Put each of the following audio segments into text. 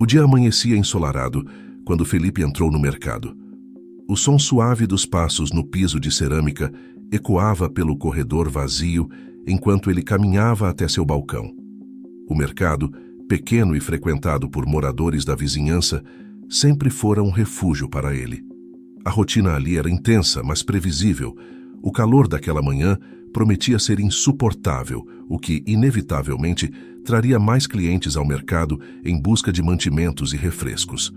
O dia amanhecia ensolarado quando Felipe entrou no mercado. O som suave dos passos no piso de cerâmica ecoava pelo corredor vazio enquanto ele caminhava até seu balcão. O mercado, pequeno e frequentado por moradores da vizinhança, sempre fora um refúgio para ele. A rotina ali era intensa, mas previsível. O calor daquela manhã prometia ser insuportável, o que, inevitavelmente, traria mais clientes ao mercado em busca de mantimentos e refrescos.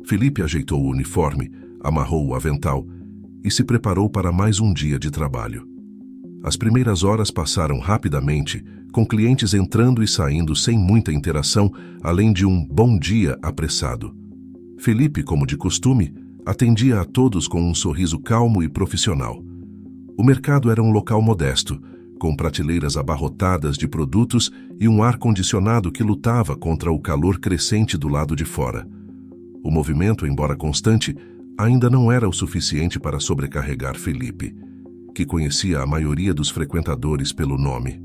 Felipe ajeitou o uniforme, amarrou o avental e se preparou para mais um dia de trabalho. As primeiras horas passaram rapidamente, com clientes entrando e saindo sem muita interação, além de um bom dia apressado. Felipe, como de costume, atendia a todos com um sorriso calmo e profissional. O mercado era um local modesto, com prateleiras abarrotadas de produtos e um ar-condicionado que lutava contra o calor crescente do lado de fora. O movimento, embora constante, ainda não era o suficiente para sobrecarregar Felipe, que conhecia a maioria dos frequentadores pelo nome.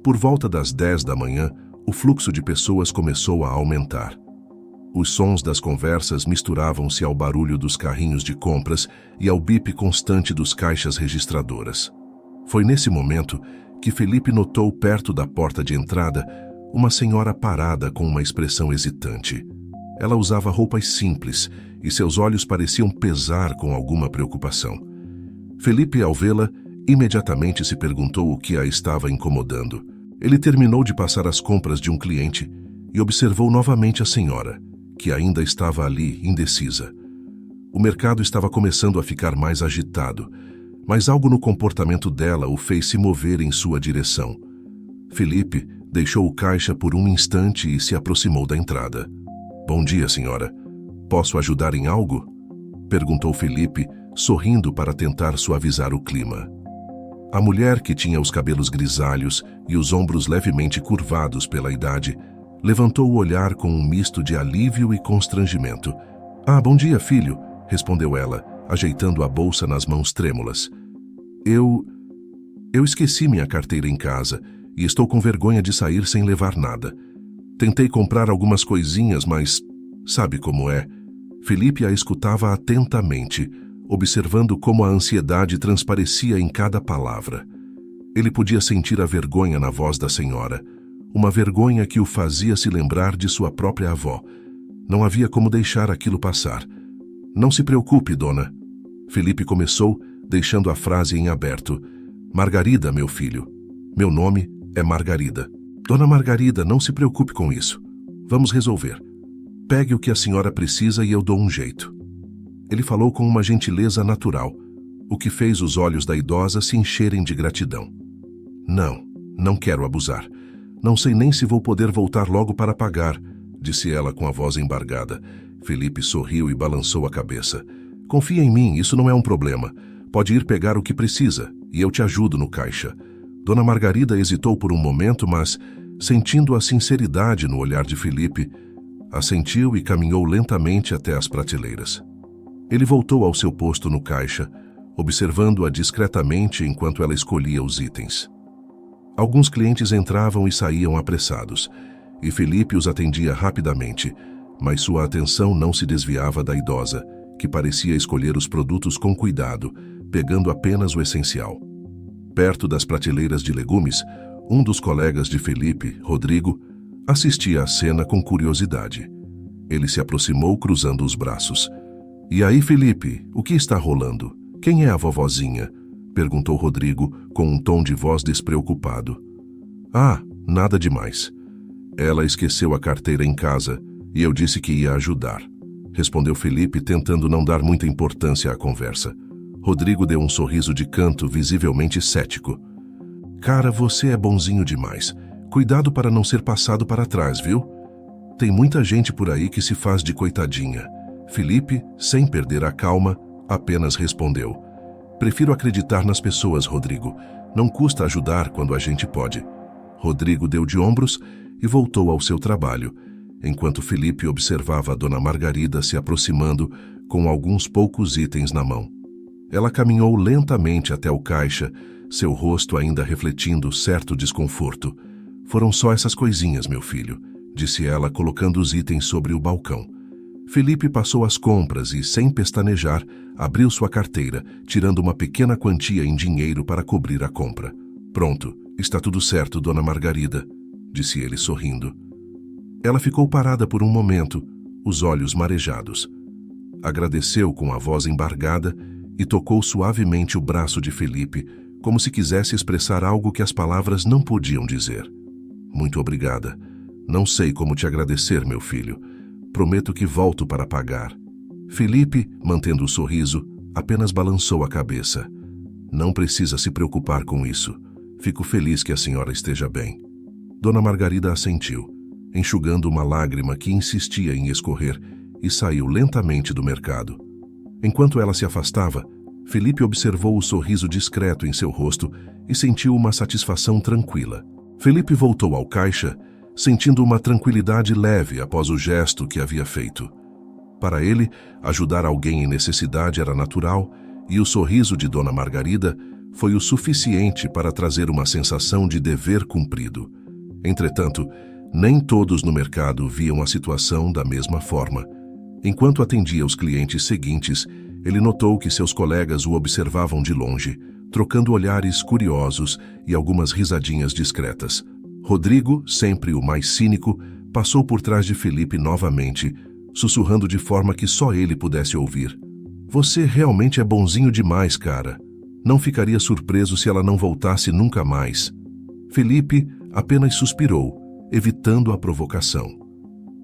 Por volta das 10 da manhã, o fluxo de pessoas começou a aumentar. Os sons das conversas misturavam-se ao barulho dos carrinhos de compras e ao bip constante dos caixas registradoras. Foi nesse momento que Felipe notou perto da porta de entrada uma senhora parada com uma expressão hesitante. Ela usava roupas simples e seus olhos pareciam pesar com alguma preocupação. Felipe, ao vê-la, imediatamente se perguntou o que a estava incomodando. Ele terminou de passar as compras de um cliente e observou novamente a senhora, que ainda estava ali, indecisa. O mercado estava começando a ficar mais agitado, mas algo no comportamento dela o fez se mover em sua direção. Felipe deixou o caixa por um instante e se aproximou da entrada. "Bom dia, senhora. Posso ajudar em algo?" perguntou Felipe, sorrindo para tentar suavizar o clima. A mulher, que tinha os cabelos grisalhos e os ombros levemente curvados pela idade, levantou o olhar com um misto de alívio e constrangimento. "Ah, bom dia, filho", respondeu ela, ajeitando a bolsa nas mãos trêmulas. Eu esqueci minha carteira em casa e estou com vergonha de sair sem levar nada. Tentei comprar algumas coisinhas, mas sabe como é." Felipe a escutava atentamente, observando como a ansiedade transparecia em cada palavra. Ele podia sentir a vergonha na voz da senhora, uma vergonha que o fazia se lembrar de sua própria avó. Não havia como deixar aquilo passar. "Não se preocupe, dona." Felipe começou, deixando a frase em aberto. "Margarida, meu filho. Meu nome é Margarida." "Dona Margarida, não se preocupe com isso. Vamos resolver. Pegue o que a senhora precisa e eu dou um jeito." Ele falou com uma gentileza natural, o que fez os olhos da idosa se encherem de gratidão. Não quero abusar. Não sei nem se vou poder voltar logo para pagar", disse ela com a voz embargada. Felipe sorriu e balançou a cabeça. "Confia em mim, isso não é um problema. Pode ir pegar o que precisa e eu te ajudo no caixa." Dona Margarida hesitou por um momento, mas, sentindo a sinceridade no olhar de Felipe, assentiu e caminhou lentamente até as prateleiras. Ele voltou ao seu posto no caixa, observando-a discretamente enquanto ela escolhia os itens. Alguns clientes entravam e saíam apressados, e Felipe os atendia rapidamente, mas sua atenção não se desviava da idosa, que parecia escolher os produtos com cuidado, pegando apenas o essencial. Perto das prateleiras de legumes, um dos colegas de Felipe, Rodrigo, assistia à cena com curiosidade. Ele se aproximou cruzando os braços. "E aí, Felipe, o que está rolando? Quem é a vovozinha?" perguntou Rodrigo com um tom de voz despreocupado. "Ah, nada demais. Ela esqueceu a carteira em casa e eu disse que ia ajudar", respondeu Felipe, tentando não dar muita importância à conversa. Rodrigo deu um sorriso de canto, visivelmente cético. "Cara, você é bonzinho demais. Cuidado para não ser passado para trás, viu? Tem muita gente por aí que se faz de coitadinha." Felipe, sem perder a calma, apenas respondeu: "Prefiro acreditar nas pessoas, Rodrigo. Não custa ajudar quando a gente pode." Rodrigo deu de ombros e voltou ao seu trabalho, enquanto Felipe observava a dona Margarida se aproximando com alguns poucos itens na mão. Ela caminhou lentamente até o caixa, seu rosto ainda refletindo certo desconforto. "Foram só essas coisinhas, meu filho", disse ela, colocando os itens sobre o balcão. Felipe passou as compras e, sem pestanejar, abriu sua carteira, tirando uma pequena quantia em dinheiro para cobrir a compra. Pronto, está tudo certo, Dona Margarida, disse ele sorrindo. Ela ficou parada por um momento, os olhos marejados. Agradeceu com a voz embargada e tocou suavemente o braço de Felipe, como se quisesse expressar algo que as palavras não podiam dizer. Muito obrigada. Não sei como te agradecer, meu filho. Prometo que volto para pagar. Felipe, mantendo o sorriso, apenas balançou a cabeça. Não precisa se preocupar com isso. Fico feliz que a senhora esteja bem. Dona Margarida assentiu, enxugando uma lágrima que insistia em escorrer, e saiu lentamente do mercado. Enquanto ela se afastava, Felipe observou o sorriso discreto em seu rosto e sentiu uma satisfação tranquila. Felipe voltou ao caixa, sentindo uma tranquilidade leve após o gesto que havia feito. Para ele, ajudar alguém em necessidade era natural, e o sorriso de Dona Margarida foi o suficiente para trazer uma sensação de dever cumprido. Entretanto, nem todos no mercado viam a situação da mesma forma. Enquanto atendia os clientes seguintes, ele notou que seus colegas o observavam de longe, trocando olhares curiosos e algumas risadinhas discretas. Rodrigo, sempre o mais cínico, passou por trás de Felipe novamente, sussurrando de forma que só ele pudesse ouvir. Você realmente é bonzinho demais, cara. Não ficaria surpreso se ela não voltasse nunca mais. Felipe apenas suspirou, evitando a provocação.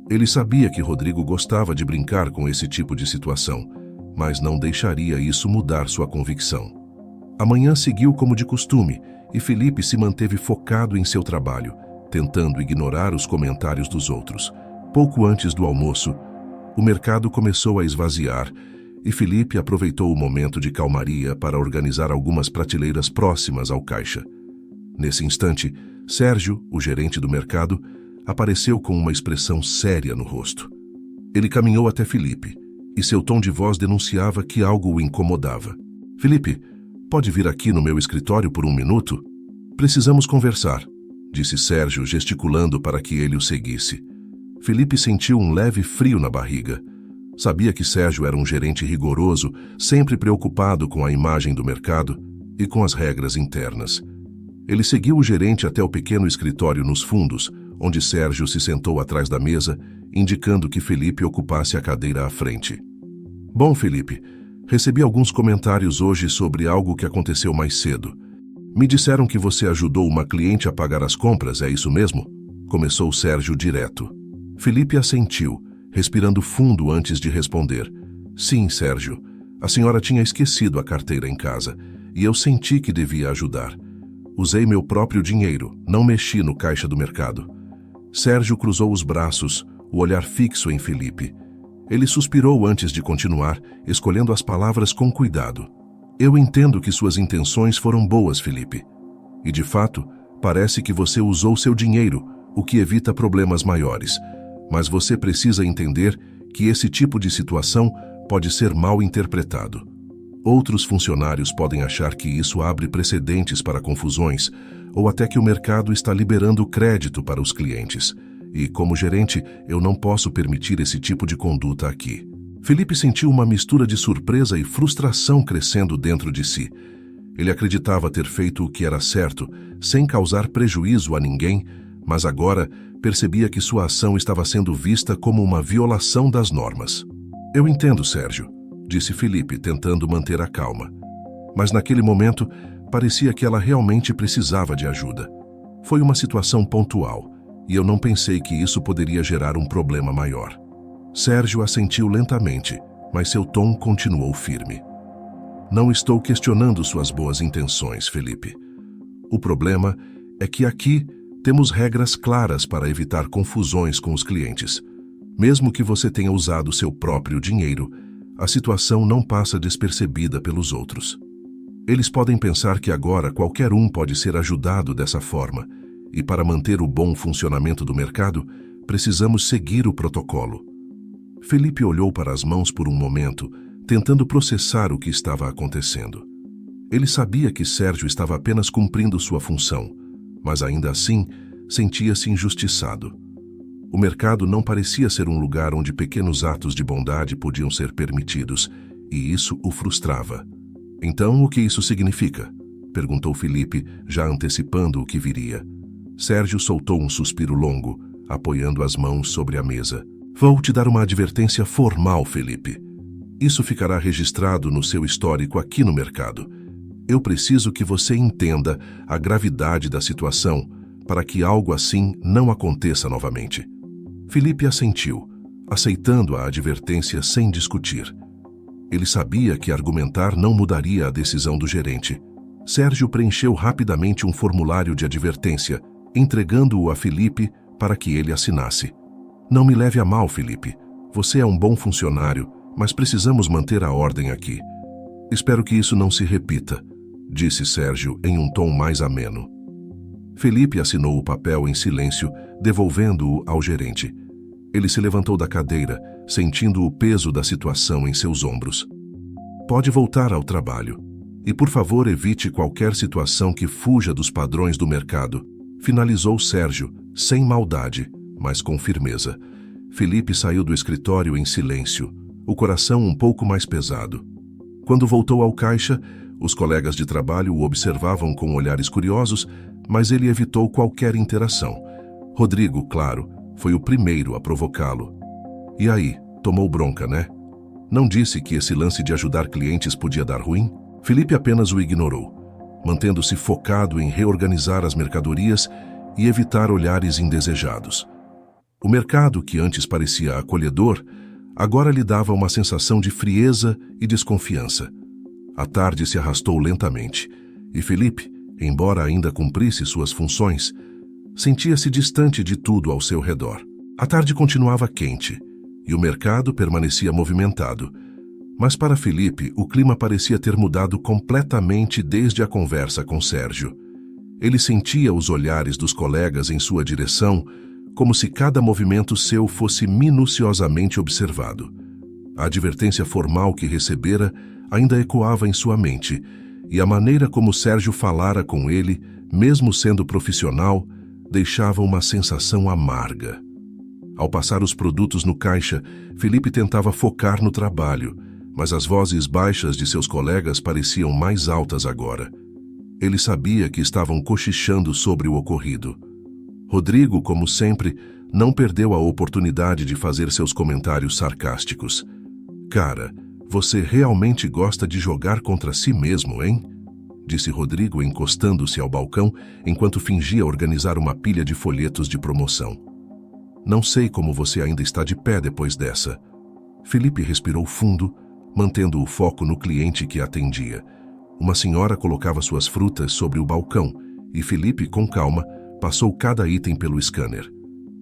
Ele sabia que Rodrigo gostava de brincar com esse tipo de situação, mas não deixaria isso mudar sua convicção. A manhã seguiu como de costume, e Felipe se manteve focado em seu trabalho, tentando ignorar os comentários dos outros. Pouco antes do almoço, o mercado começou a esvaziar, e Felipe aproveitou o momento de calmaria para organizar algumas prateleiras próximas ao caixa. Nesse instante, Sérgio, o gerente do mercado, apareceu com uma expressão séria no rosto. Ele caminhou até Felipe, e seu tom de voz denunciava que algo o incomodava. Felipe, pode vir aqui no meu escritório por um minuto? Precisamos conversar, disse Sérgio, gesticulando para que ele o seguisse. Felipe sentiu um leve frio na barriga. Sabia que Sérgio era um gerente rigoroso, sempre preocupado com a imagem do mercado e com as regras internas. Ele seguiu o gerente até o pequeno escritório nos fundos, onde Sérgio se sentou atrás da mesa, indicando que Felipe ocupasse a cadeira à frente. Bom, Felipe, recebi alguns comentários hoje sobre algo que aconteceu mais cedo. Me disseram que você ajudou uma cliente a pagar as compras, é isso mesmo? Começou Sérgio direto. Felipe assentiu, respirando fundo antes de responder. Sim, Sérgio. A senhora tinha esquecido a carteira em casa, e eu senti que devia ajudar. Usei meu próprio dinheiro, não mexi no caixa do mercado. Sérgio cruzou os braços, o olhar fixo em Felipe. Ele suspirou antes de continuar, escolhendo as palavras com cuidado. Eu entendo que suas intenções foram boas, Felipe. E, de fato, parece que você usou seu dinheiro, o que evita problemas maiores. Mas você precisa entender que esse tipo de situação pode ser mal interpretado. Outros funcionários podem achar que isso abre precedentes para confusões, ou até que o mercado está liberando crédito para os clientes. E, como gerente, eu não posso permitir esse tipo de conduta aqui. Felipe sentiu uma mistura de surpresa e frustração crescendo dentro de si. Ele acreditava ter feito o que era certo, sem causar prejuízo a ninguém, mas agora percebia que sua ação estava sendo vista como uma violação das normas. Eu entendo, Sérgio, disse Felipe, tentando manter a calma. Mas naquele momento, parecia que ela realmente precisava de ajuda. Foi uma situação pontual, e eu não pensei que isso poderia gerar um problema maior. Sérgio assentiu lentamente, mas seu tom continuou firme. Não estou questionando suas boas intenções, Felipe. O problema é que aqui temos regras claras para evitar confusões com os clientes. Mesmo que você tenha usado seu próprio dinheiro, a situação não passa despercebida pelos outros. Eles podem pensar que agora qualquer um pode ser ajudado dessa forma, e para manter o bom funcionamento do mercado, precisamos seguir o protocolo. Felipe olhou para as mãos por um momento, tentando processar o que estava acontecendo. Ele sabia que Sérgio estava apenas cumprindo sua função, mas ainda assim sentia-se injustiçado. O mercado não parecia ser um lugar onde pequenos atos de bondade podiam ser permitidos, e isso o frustrava. Então, o que isso significa? Perguntou Felipe, já antecipando o que viria. Sérgio soltou um suspiro longo, apoiando as mãos sobre a mesa. Vou te dar uma advertência formal, Felipe. Isso ficará registrado no seu histórico aqui no mercado. Eu preciso que você entenda a gravidade da situação para que algo assim não aconteça novamente. Felipe assentiu, aceitando a advertência sem discutir. Ele sabia que argumentar não mudaria a decisão do gerente. Sérgio preencheu rapidamente um formulário de advertência, entregando-o a Felipe para que ele assinasse. Não me leve a mal, Felipe. Você é um bom funcionário, mas precisamos manter a ordem aqui. Espero que isso não se repita, disse Sérgio em um tom mais ameno. Felipe assinou o papel em silêncio, devolvendo-o ao gerente. Ele se levantou da cadeira, sentindo o peso da situação em seus ombros. Pode voltar ao trabalho. E, por favor, evite qualquer situação que fuja dos padrões do mercado, finalizou Sérgio, sem maldade, mas com firmeza. Felipe saiu do escritório em silêncio, o coração um pouco mais pesado. Quando voltou ao caixa, os colegas de trabalho o observavam com olhares curiosos, mas ele evitou qualquer interação. Rodrigo, claro, foi o primeiro a provocá-lo. E aí, tomou bronca, né? Não disse que esse lance de ajudar clientes podia dar ruim? Felipe apenas o ignorou, mantendo-se focado em reorganizar as mercadorias e evitar olhares indesejados. O mercado, que antes parecia acolhedor, agora lhe dava uma sensação de frieza e desconfiança. A tarde se arrastou lentamente, e Felipe, embora ainda cumprisse suas funções, sentia-se distante de tudo ao seu redor. A tarde continuava quente, e o mercado permanecia movimentado, mas para Felipe o clima parecia ter mudado completamente desde a conversa com Sérgio. Ele sentia os olhares dos colegas em sua direção, como se cada movimento seu fosse minuciosamente observado. A advertência formal que recebera ainda ecoava em sua mente, e a maneira como Sérgio falara com ele, mesmo sendo profissional, deixava uma sensação amarga. Ao passar os produtos no caixa, Felipe tentava focar no trabalho, mas as vozes baixas de seus colegas pareciam mais altas agora. Ele sabia que estavam cochichando sobre o ocorrido. Rodrigo, como sempre, não perdeu a oportunidade de fazer seus comentários sarcásticos. Cara, você realmente gosta de jogar contra si mesmo, hein? Disse Rodrigo, encostando-se ao balcão, enquanto fingia organizar uma pilha de folhetos de promoção. Não sei como você ainda está de pé depois dessa. Felipe respirou fundo, mantendo o foco no cliente que atendia. Uma senhora colocava suas frutas sobre o balcão, e Felipe, com calma, passou cada item pelo scanner.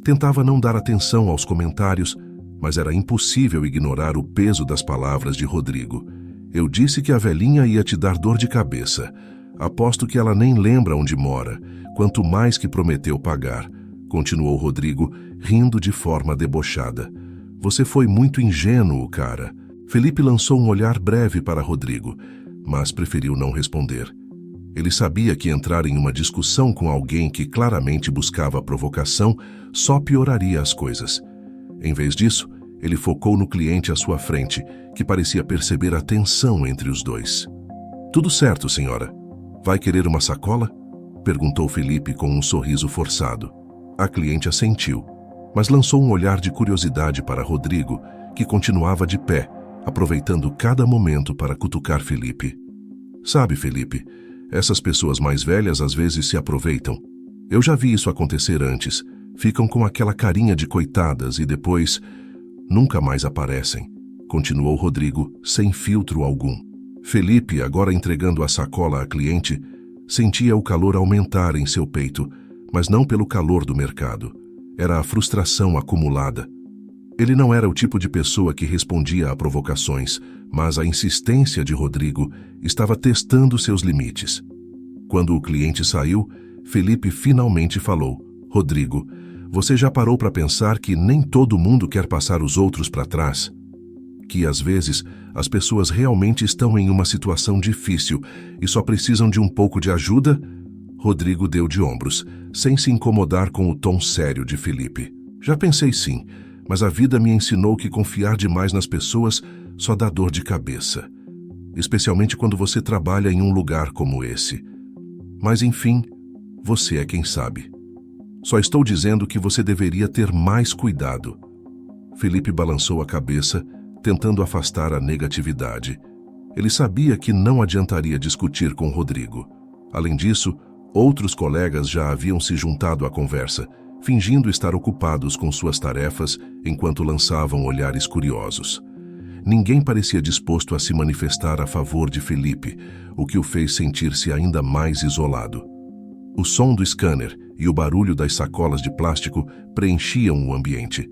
Tentava não dar atenção aos comentários, mas era impossível ignorar o peso das palavras de Rodrigo. Eu disse que a velhinha ia te dar dor de cabeça. Aposto que ela nem lembra onde mora, quanto mais que prometeu pagar, continuou Rodrigo, rindo de forma debochada. Você foi muito ingênuo, cara. Felipe lançou um olhar breve para Rodrigo, mas preferiu não responder. Ele sabia que entrar em uma discussão com alguém que claramente buscava provocação só pioraria as coisas. Em vez disso, ele focou no cliente à sua frente, que parecia perceber a tensão entre os dois. Tudo certo, senhora. Vai querer uma sacola? Perguntou Felipe com um sorriso forçado. A cliente assentiu, mas lançou um olhar de curiosidade para Rodrigo, que continuava de pé, aproveitando cada momento para cutucar Felipe. Sabe, Felipe, essas pessoas mais velhas às vezes se aproveitam. Eu já vi isso acontecer antes. Ficam com aquela carinha de coitadas e depois nunca mais aparecem, continuou Rodrigo, sem filtro algum. Felipe, agora entregando a sacola à cliente, sentia o calor aumentar em seu peito, mas não pelo calor do mercado. Era a frustração acumulada. Ele não era o tipo de pessoa que respondia a provocações, mas a insistência de Rodrigo estava testando seus limites. Quando o cliente saiu, Felipe finalmente falou: Rodrigo, você já parou para pensar que nem todo mundo quer passar os outros para trás? Que às vezes as pessoas realmente estão em uma situação difícil e só precisam de um pouco de ajuda? Rodrigo deu de ombros, sem se incomodar com o tom sério de Felipe. Já pensei sim, mas a vida me ensinou que confiar demais nas pessoas só dá dor de cabeça. Especialmente quando você trabalha em um lugar como esse. Mas enfim, você é quem sabe. Só estou dizendo que você deveria ter mais cuidado. Felipe balançou a cabeça, tentando afastar a negatividade. Ele sabia que não adiantaria discutir com Rodrigo. Além disso, outros colegas já haviam se juntado à conversa, fingindo estar ocupados com suas tarefas enquanto lançavam olhares curiosos. Ninguém parecia disposto a se manifestar a favor de Felipe, o que o fez sentir-se ainda mais isolado. O som do scanner e o barulho das sacolas de plástico preenchiam o ambiente.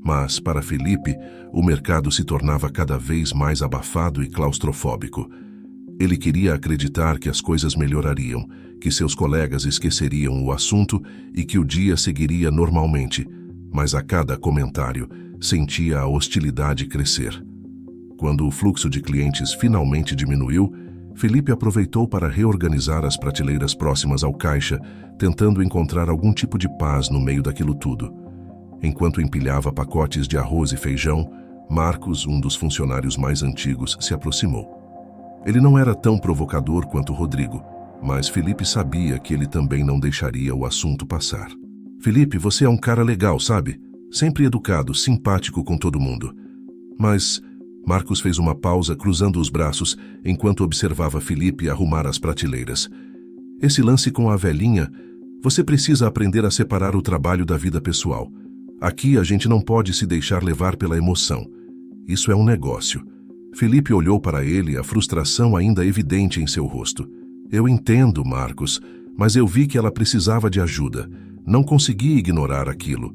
Mas, para Felipe, o mercado se tornava cada vez mais abafado e claustrofóbico. Ele queria acreditar que as coisas melhorariam, que seus colegas esqueceriam o assunto e que o dia seguiria normalmente, mas a cada comentário sentia a hostilidade crescer. Quando o fluxo de clientes finalmente diminuiu, Felipe aproveitou para reorganizar as prateleiras próximas ao caixa, tentando encontrar algum tipo de paz no meio daquilo tudo. Enquanto empilhava pacotes de arroz e feijão, Marcos, um dos funcionários mais antigos, se aproximou. Ele não era tão provocador quanto Rodrigo, mas Felipe sabia que ele também não deixaria o assunto passar. Felipe, você é um cara legal, sabe? Sempre educado, simpático com todo mundo. Mas Marcos fez uma pausa, cruzando os braços, enquanto observava Felipe arrumar as prateleiras. Esse lance com a velhinha, você precisa aprender a separar o trabalho da vida pessoal. Aqui a gente não pode se deixar levar pela emoção. Isso é um negócio. Felipe olhou para ele, a frustração ainda evidente em seu rosto. Eu entendo, Marcos, mas eu vi que ela precisava de ajuda. Não consegui ignorar aquilo.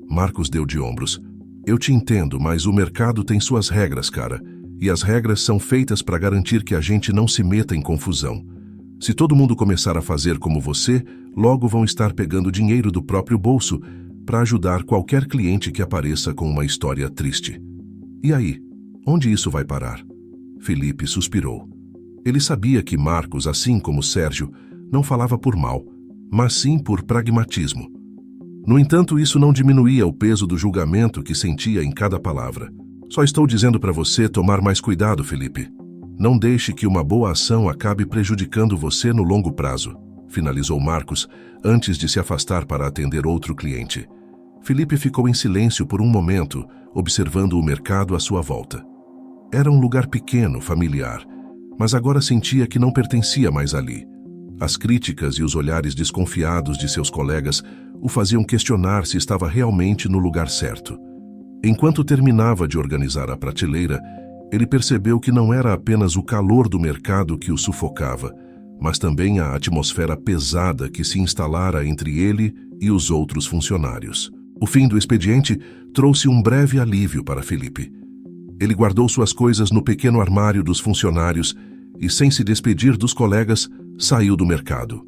Marcos deu de ombros. Eu te entendo, mas o mercado tem suas regras, cara. E as regras são feitas para garantir que a gente não se meta em confusão. Se todo mundo começar a fazer como você, logo vão estar pegando dinheiro do próprio bolso para ajudar qualquer cliente que apareça com uma história triste. E aí, onde isso vai parar? Felipe suspirou. Ele sabia que Marcos, assim como Sérgio, não falava por mal, mas sim por pragmatismo. No entanto, isso não diminuía o peso do julgamento que sentia em cada palavra. Só estou dizendo para você tomar mais cuidado, Felipe. Não deixe que uma boa ação acabe prejudicando você no longo prazo, finalizou Marcos, antes de se afastar para atender outro cliente. Felipe ficou em silêncio por um momento, observando o mercado à sua volta. Era um lugar pequeno, familiar, mas agora sentia que não pertencia mais ali. As críticas e os olhares desconfiados de seus colegas o faziam questionar se estava realmente no lugar certo. Enquanto terminava de organizar a prateleira, ele percebeu que não era apenas o calor do mercado que o sufocava, mas também a atmosfera pesada que se instalara entre ele e os outros funcionários. O fim do expediente trouxe um breve alívio para Felipe. Ele guardou suas coisas no pequeno armário dos funcionários e, sem se despedir dos colegas, saiu do mercado.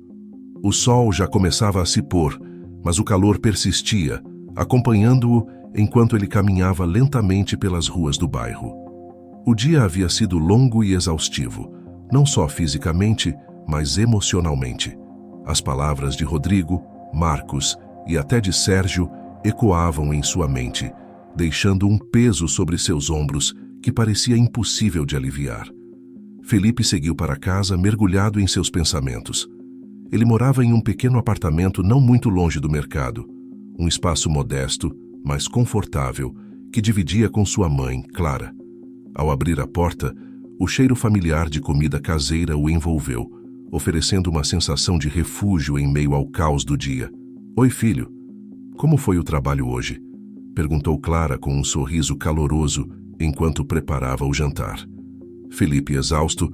O sol já começava a se pôr, mas o calor persistia, acompanhando-o enquanto ele caminhava lentamente pelas ruas do bairro. O dia havia sido longo e exaustivo, não só fisicamente, mas emocionalmente. As palavras de Rodrigo, Marcos e até de Sérgio ecoavam em sua mente, deixando um peso sobre seus ombros que parecia impossível de aliviar. Felipe seguiu para casa mergulhado em seus pensamentos. Ele morava em um pequeno apartamento não muito longe do mercado, um espaço modesto, mas confortável, que dividia com sua mãe, Clara. Ao abrir a porta, o cheiro familiar de comida caseira o envolveu, oferecendo uma sensação de refúgio em meio ao caos do dia. Oi, filho. Como foi o trabalho hoje? Perguntou Clara com um sorriso caloroso enquanto preparava o jantar. Felipe, exausto,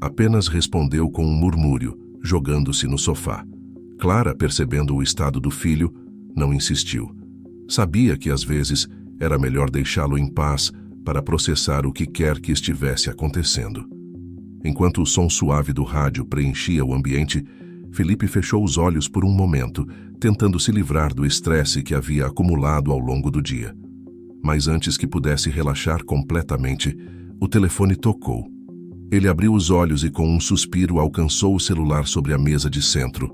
apenas respondeu com um murmúrio, jogando-se no sofá. Clara, percebendo o estado do filho, não insistiu. Sabia que às vezes era melhor deixá-lo em paz para processar o que quer que estivesse acontecendo. Enquanto o som suave do rádio preenchia o ambiente, Felipe fechou os olhos por um momento, tentando se livrar do estresse que havia acumulado ao longo do dia. Mas antes que pudesse relaxar completamente, o telefone tocou. Ele abriu os olhos e, com um suspiro, alcançou o celular sobre a mesa de centro.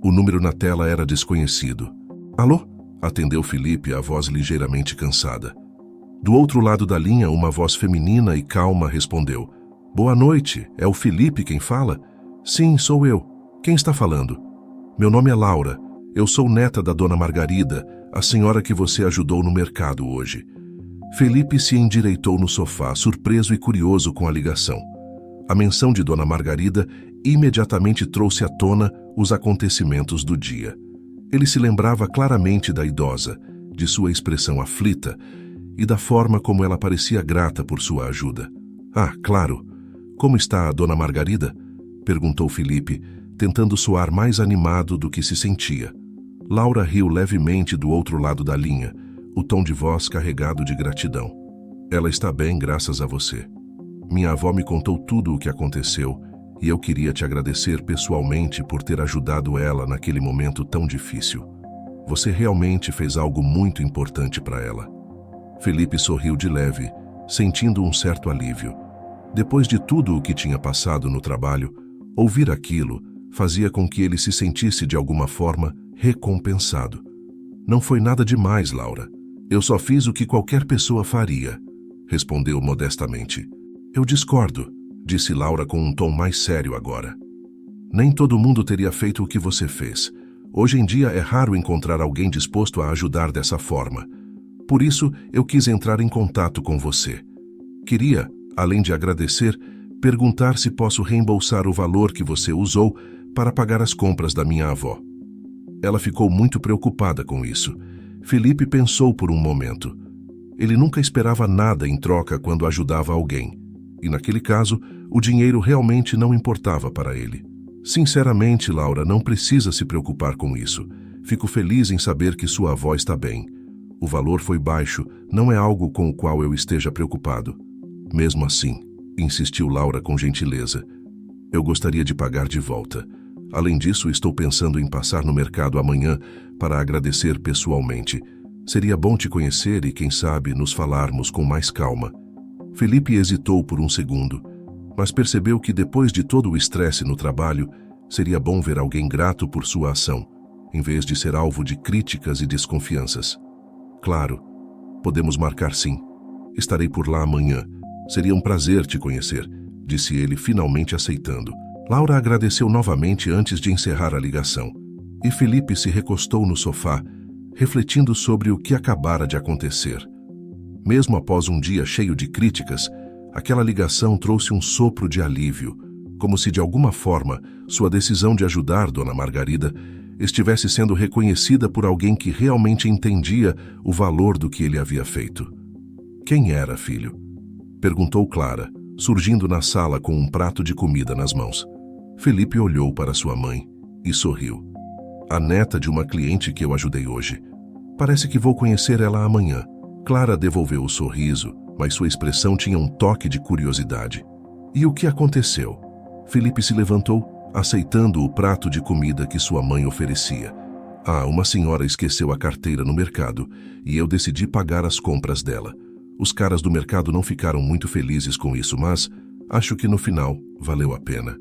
O número na tela era desconhecido. Alô? Atendeu Felipe, a voz ligeiramente cansada. Do outro lado da linha, uma voz feminina e calma respondeu. Boa noite, é o Felipe quem fala? Sim, sou eu. Quem está falando? Meu nome é Laura. Eu sou neta da dona Margarida, a senhora que você ajudou no mercado hoje. Felipe se endireitou no sofá, surpreso e curioso com a ligação. A menção de dona Margarida imediatamente trouxe à tona os acontecimentos do dia. Ele se lembrava claramente da idosa, de sua expressão aflita e da forma como ela parecia grata por sua ajuda. Ah, claro. Como está a dona Margarida? Perguntou Felipe, tentando soar mais animado do que se sentia. Laura riu levemente do outro lado da linha, o tom de voz carregado de gratidão. Ela está bem, graças a você. Minha avó me contou tudo o que aconteceu e eu queria te agradecer pessoalmente por ter ajudado ela naquele momento tão difícil. Você realmente fez algo muito importante para ela. Felipe sorriu de leve, sentindo um certo alívio. Depois de tudo o que tinha passado no trabalho, ouvir aquilo fazia com que ele se sentisse de alguma forma recompensado. Não foi nada demais, Laura. Eu só fiz o que qualquer pessoa faria, respondeu modestamente. Eu discordo, disse Laura com um tom mais sério agora. Nem todo mundo teria feito o que você fez. Hoje em dia é raro encontrar alguém disposto a ajudar dessa forma. Por isso, eu quis entrar em contato com você. Queria, além de agradecer, perguntar se posso reembolsar o valor que você usou para pagar as compras da minha avó. Ela ficou muito preocupada com isso. Felipe pensou por um momento. Ele nunca esperava nada em troca quando ajudava alguém. E naquele caso, o dinheiro realmente não importava para ele. Sinceramente, Laura, não precisa se preocupar com isso. Fico feliz em saber que sua avó está bem. O valor foi baixo, não é algo com o qual eu esteja preocupado. Mesmo assim, insistiu Laura com gentileza, eu gostaria de pagar de volta. Além disso, estou pensando em passar no mercado amanhã para agradecer pessoalmente. Seria bom te conhecer e, quem sabe, nos falarmos com mais calma. Felipe hesitou por um segundo, mas percebeu que depois de todo o estresse no trabalho, seria bom ver alguém grato por sua ação, em vez de ser alvo de críticas e desconfianças. Claro, podemos marcar sim. Estarei por lá amanhã. Seria um prazer te conhecer, disse ele, finalmente aceitando. Laura agradeceu novamente antes de encerrar a ligação, e Felipe se recostou no sofá, refletindo sobre o que acabara de acontecer. Mesmo após um dia cheio de críticas, aquela ligação trouxe um sopro de alívio, como se de alguma forma sua decisão de ajudar Dona Margarida estivesse sendo reconhecida por alguém que realmente entendia o valor do que ele havia feito. Quem era, filho? Perguntou Clara, surgindo na sala com um prato de comida nas mãos. Felipe olhou para sua mãe e sorriu. A neta de uma cliente que eu ajudei hoje. Parece que vou conhecer ela amanhã. Clara devolveu o sorriso, mas sua expressão tinha um toque de curiosidade. E o que aconteceu? Felipe se levantou, aceitando o prato de comida que sua mãe oferecia. Ah, uma senhora esqueceu a carteira no mercado e eu decidi pagar as compras dela. Os caras do mercado não ficaram muito felizes com isso, mas acho que no final valeu a pena.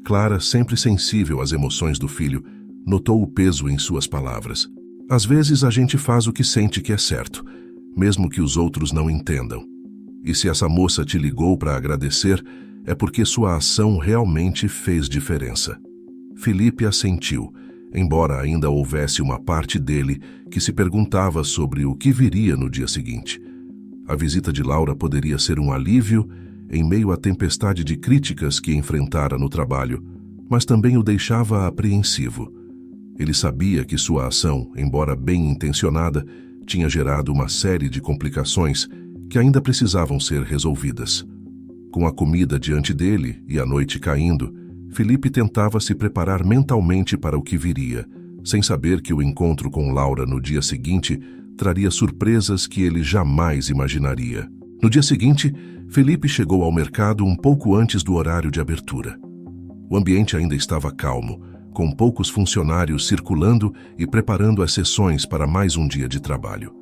Clara, sempre sensível às emoções do filho, notou o peso em suas palavras. Às vezes a gente faz o que sente que é certo, mesmo que os outros não entendam. E se essa moça te ligou para agradecer, é porque sua ação realmente fez diferença. Felipe assentiu, embora ainda houvesse uma parte dele que se perguntava sobre o que viria no dia seguinte. A visita de Laura poderia ser um alívio em meio à tempestade de críticas que enfrentara no trabalho, mas também o deixava apreensivo. Ele sabia que sua ação, embora bem intencionada, tinha gerado uma série de complicações que ainda precisavam ser resolvidas. Com a comida diante dele e a noite caindo, Felipe tentava se preparar mentalmente para o que viria, sem saber que o encontro com Laura no dia seguinte traria surpresas que ele jamais imaginaria. No dia seguinte, Felipe chegou ao mercado um pouco antes do horário de abertura. O ambiente ainda estava calmo, com poucos funcionários circulando e preparando as sessões para mais um dia de trabalho.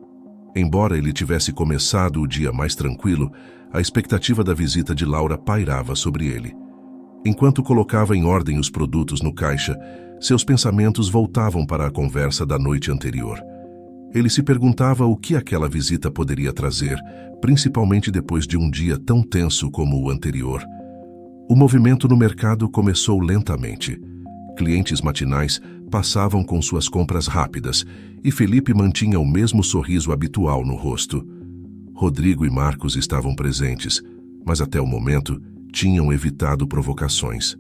Embora ele tivesse começado o dia mais tranquilo, a expectativa da visita de Laura pairava sobre ele. Enquanto colocava em ordem os produtos no caixa, seus pensamentos voltavam para a conversa da noite anterior. Ele se perguntava o que aquela visita poderia trazer, principalmente depois de um dia tão tenso como o anterior. O movimento no mercado começou lentamente. Clientes matinais passavam com suas compras rápidas e Felipe mantinha o mesmo sorriso habitual no rosto. Rodrigo e Marcos estavam presentes, mas até o momento tinham evitado provocações.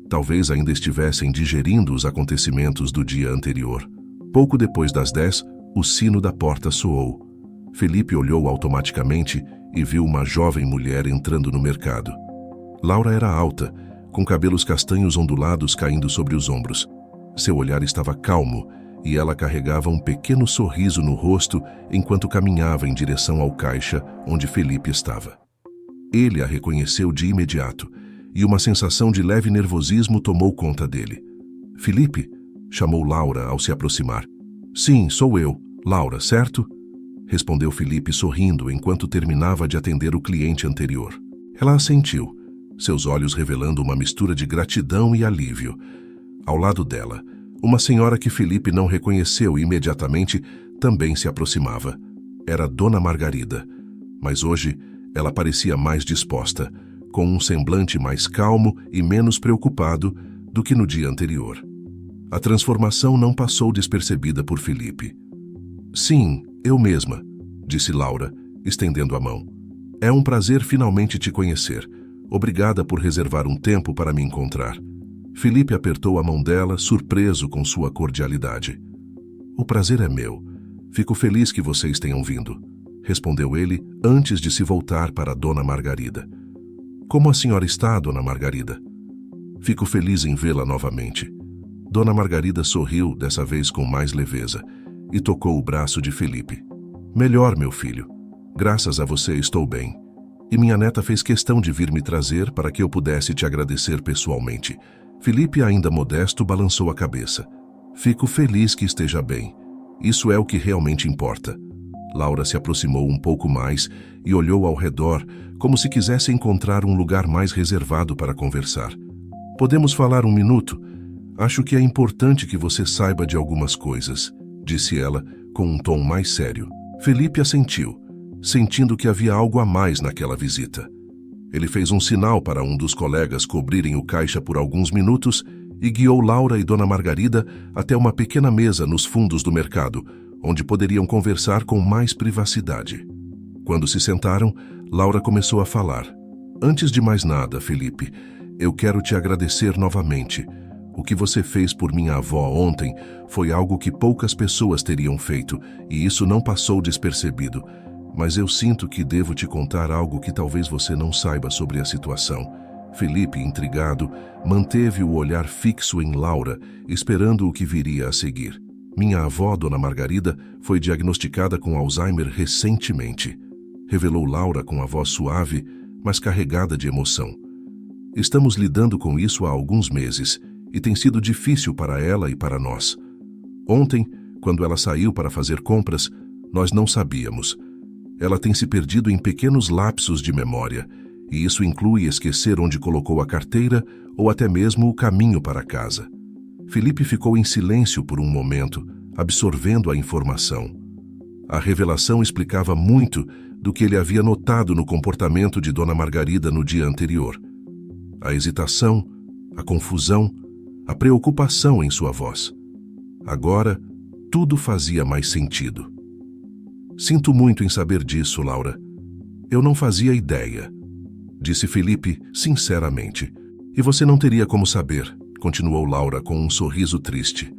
Talvez ainda estivessem digerindo os acontecimentos do dia anterior. Pouco depois das 10, o sino da porta soou. Felipe olhou automaticamente e viu uma jovem mulher entrando no mercado. Laura era alta, com cabelos castanhos ondulados caindo sobre os ombros. Seu olhar estava calmo e ela carregava um pequeno sorriso no rosto enquanto caminhava em direção ao caixa onde Felipe estava. Ele a reconheceu de imediato e uma sensação de leve nervosismo tomou conta dele. "Felipe?", chamou Laura ao se aproximar. "Sim, sou eu, Laura, certo?", respondeu Felipe sorrindo enquanto terminava de atender o cliente anterior. Ela assentiu, seus olhos revelando uma mistura de gratidão e alívio. Ao lado dela, uma senhora que Felipe não reconheceu imediatamente também se aproximava. Era Dona Margarida, mas hoje ela parecia mais disposta, com um semblante mais calmo e menos preocupado do que no dia anterior. A transformação não passou despercebida por Felipe. "Sim, eu mesma", disse Laura, estendendo a mão. "É um prazer finalmente te conhecer. Obrigada por reservar um tempo para me encontrar." Felipe apertou a mão dela, surpreso com sua cordialidade. "O prazer é meu. Fico feliz que vocês tenham vindo", respondeu ele antes de se voltar para Dona Margarida. "Como a senhora está, Dona Margarida?" "Fico feliz em vê-la novamente." Dona Margarida sorriu, dessa vez com mais leveza, e tocou o braço de Felipe. "Melhor, meu filho. Graças a você estou bem. E minha neta fez questão de vir me trazer para que eu pudesse te agradecer pessoalmente." Felipe, ainda modesto, balançou a cabeça. "Fico feliz que esteja bem. Isso é o que realmente importa." Laura se aproximou um pouco mais e olhou ao redor, como se quisesse encontrar um lugar mais reservado para conversar. "Podemos falar um minuto? Acho que é importante que você saiba de algumas coisas", disse ela, com um tom mais sério. Felipe assentiu, sentindo que havia algo a mais naquela visita. Ele fez um sinal para um dos colegas cobrirem o caixa por alguns minutos e guiou Laura e Dona Margarida até uma pequena mesa nos fundos do mercado, onde poderiam conversar com mais privacidade. Quando se sentaram, Laura começou a falar. "Antes de mais nada, Felipe, eu quero te agradecer novamente. O que você fez por minha avó ontem foi algo que poucas pessoas teriam feito, e isso não passou despercebido. Mas eu sinto que devo te contar algo que talvez você não saiba sobre a situação." Felipe, intrigado, manteve o olhar fixo em Laura, esperando o que viria a seguir. "Minha avó, Dona Margarida, foi diagnosticada com Alzheimer recentemente", revelou Laura com a voz suave, mas carregada de emoção. "Estamos lidando com isso há alguns meses, e tem sido difícil para ela e para nós. Ontem, quando ela saiu para fazer compras, nós não sabíamos. Ela tem se perdido em pequenos lapsos de memória, e isso inclui esquecer onde colocou a carteira ou até mesmo o caminho para casa." Felipe ficou em silêncio por um momento, absorvendo a informação. A revelação explicava muito do que ele havia notado no comportamento de Dona Margarida no dia anterior. A hesitação, a confusão, a preocupação em sua voz. Agora, tudo fazia mais sentido. "Sinto muito em saber disso, Laura. Eu não fazia ideia", disse Felipe sinceramente. "E você não teria como saber", continuou Laura com um sorriso triste.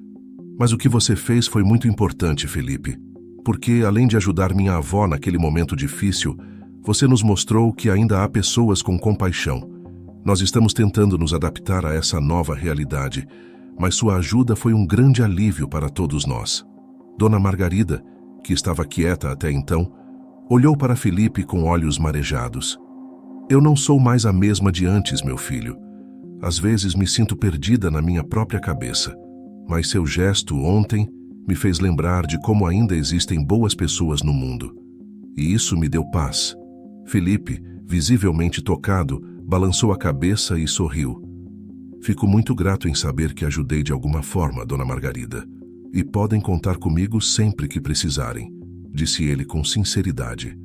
"Mas o que você fez foi muito importante, Felipe, porque, além de ajudar minha avó naquele momento difícil, você nos mostrou que ainda há pessoas com compaixão. Nós estamos tentando nos adaptar a essa nova realidade, mas sua ajuda foi um grande alívio para todos nós." Dona Margarida, que estava quieta até então, olhou para Felipe com olhos marejados. "Eu não sou mais a mesma de antes, meu filho. Às vezes me sinto perdida na minha própria cabeça, mas seu gesto ontem me fez lembrar de como ainda existem boas pessoas no mundo. E isso me deu paz." Felipe, visivelmente tocado, balançou a cabeça e sorriu. "Fico muito grato em saber que ajudei de alguma forma, Dona Margarida. E podem contar comigo sempre que precisarem, disse ele com sinceridade.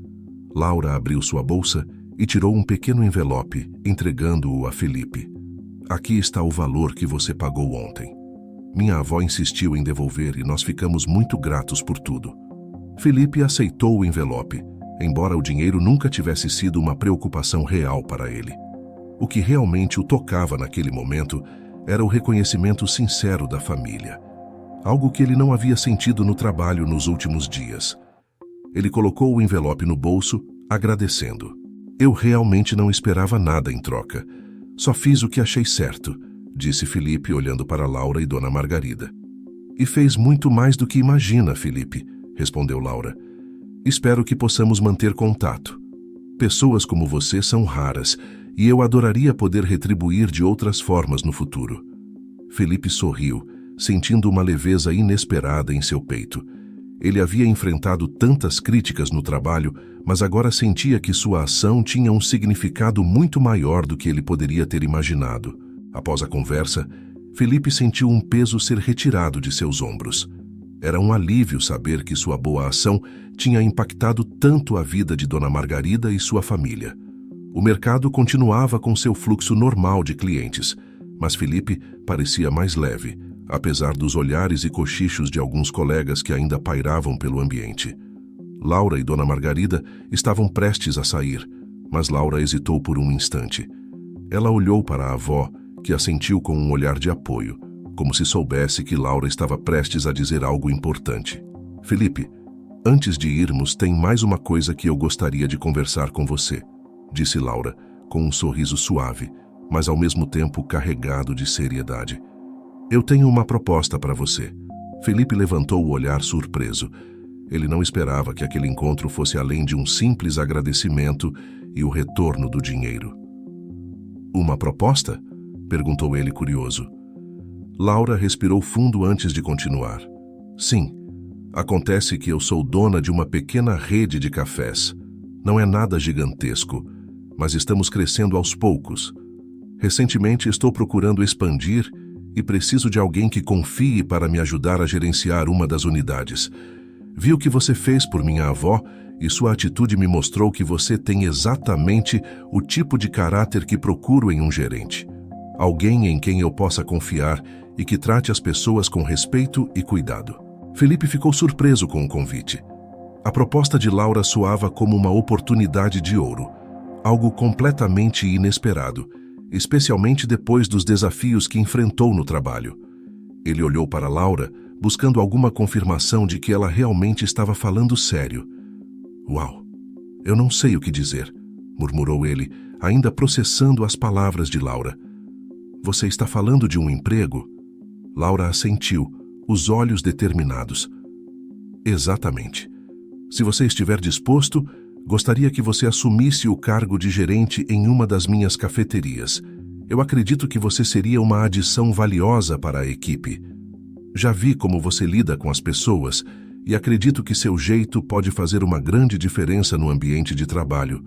Laura abriu sua bolsa e tirou um pequeno envelope, entregando-o a Felipe. Aqui está o valor que você pagou ontem. Minha avó insistiu em devolver e nós ficamos muito gratos por tudo. Felipe aceitou o envelope, embora o dinheiro nunca tivesse sido uma preocupação real para ele. O que realmente o tocava naquele momento era o reconhecimento sincero da família, algo que ele não havia sentido no trabalho nos últimos dias. Ele colocou o envelope no bolso, agradecendo. Eu realmente não esperava nada em troca. Só fiz o que achei certo, disse Felipe olhando para Laura e Dona Margarida. E fez muito mais do que imagina, Felipe, respondeu Laura. Espero que possamos manter contato. Pessoas como você são raras e eu adoraria poder retribuir de outras formas no futuro. Felipe sorriu, sentindo uma leveza inesperada em seu peito. Ele havia enfrentado tantas críticas no trabalho, mas agora sentia que sua ação tinha um significado muito maior do que ele poderia ter imaginado. Após a conversa, Felipe sentiu um peso ser retirado de seus ombros. Era um alívio saber que sua boa ação tinha impactado tanto a vida de Dona Margarida e sua família. O mercado continuava com seu fluxo normal de clientes, mas Felipe parecia mais leve, apesar dos olhares e cochichos de alguns colegas que ainda pairavam pelo ambiente. Laura e Dona Margarida estavam prestes a sair, mas Laura hesitou por um instante. Ela olhou para a avó, que assentiu com um olhar de apoio, como se soubesse que Laura estava prestes a dizer algo importante. Felipe, antes de irmos, tem mais uma coisa que eu gostaria de conversar com você, disse Laura, com um sorriso suave, mas ao mesmo tempo carregado de seriedade. Eu tenho uma proposta para você. Felipe levantou o olhar surpreso. Ele não esperava que aquele encontro fosse além de um simples agradecimento e o retorno do dinheiro. Uma proposta? Perguntou ele curioso. Laura respirou fundo antes de continuar. Sim, acontece que eu sou dona de uma pequena rede de cafés. Não é nada gigantesco, mas estamos crescendo aos poucos. Recentemente estou procurando expandir e preciso de alguém que confie para me ajudar a gerenciar uma das unidades. Vi o que você fez por minha avó e sua atitude me mostrou que você tem exatamente o tipo de caráter que procuro em um gerente. Alguém em quem eu possa confiar e que trate as pessoas com respeito e cuidado. Felipe ficou surpreso com o convite. A proposta de Laura soava como uma oportunidade de ouro, algo completamente inesperado, especialmente depois dos desafios que enfrentou no trabalho. Ele olhou para Laura, buscando alguma confirmação de que ela realmente estava falando sério. Uau, eu não sei o que dizer, murmurou ele, ainda processando as palavras de Laura. Você está falando de um emprego? Laura assentiu, os olhos determinados. Exatamente. Se você estiver disposto, gostaria que você assumisse o cargo de gerente em uma das minhas cafeterias. Eu acredito que você seria uma adição valiosa para a equipe. Já vi como você lida com as pessoas e acredito que seu jeito pode fazer uma grande diferença no ambiente de trabalho.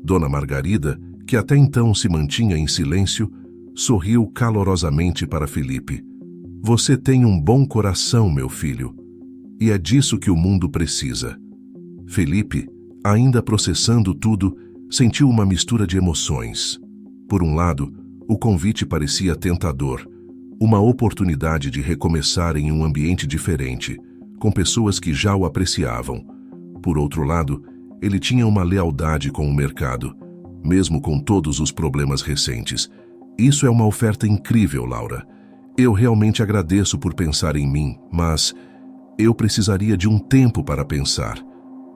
Dona Margarida, que até então se mantinha em silêncio, sorriu calorosamente para Felipe. Você tem um bom coração, meu filho, e é disso que o mundo precisa. Felipe, ainda processando tudo, sentiu uma mistura de emoções. Por um lado, o convite parecia tentador, uma oportunidade de recomeçar em um ambiente diferente, com pessoas que já o apreciavam. Por outro lado, ele tinha uma lealdade com o mercado, mesmo com todos os problemas recentes. Isso é uma oferta incrível, Laura. Eu realmente agradeço por pensar em mim, mas eu precisaria de um tempo para pensar.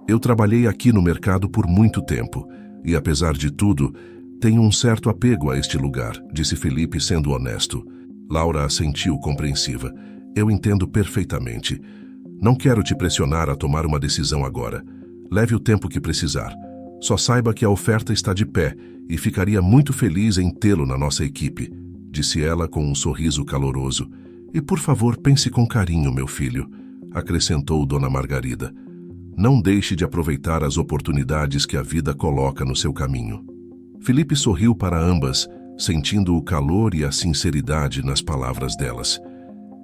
Eu trabalhei aqui no mercado por muito tempo e, apesar de tudo, tenho um certo apego a este lugar, disse Felipe, sendo honesto. Laura assentiu compreensiva. Eu entendo perfeitamente. Não quero te pressionar a tomar uma decisão agora. Leve o tempo que precisar. Só saiba que a oferta está de pé e ficaria muito feliz em tê-lo na nossa equipe, disse ela com um sorriso caloroso. E por favor, pense com carinho, meu filho, acrescentou Dona Margarida. Não deixe de aproveitar as oportunidades que a vida coloca no seu caminho. Felipe sorriu para ambas, sentindo o calor e a sinceridade nas palavras delas.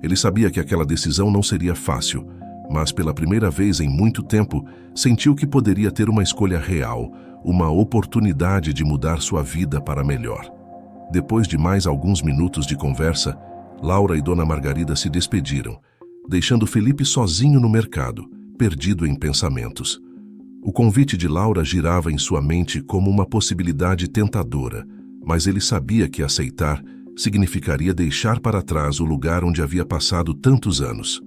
Ele sabia que aquela decisão não seria fácil, mas pela primeira vez em muito tempo, sentiu que poderia ter uma escolha real, uma oportunidade de mudar sua vida para melhor. Depois de mais alguns minutos de conversa, Laura e Dona Margarida se despediram, deixando Felipe sozinho no mercado, perdido em pensamentos. O convite de Laura girava em sua mente como uma possibilidade tentadora, mas ele sabia que aceitar significaria deixar para trás o lugar onde havia passado tantos anos.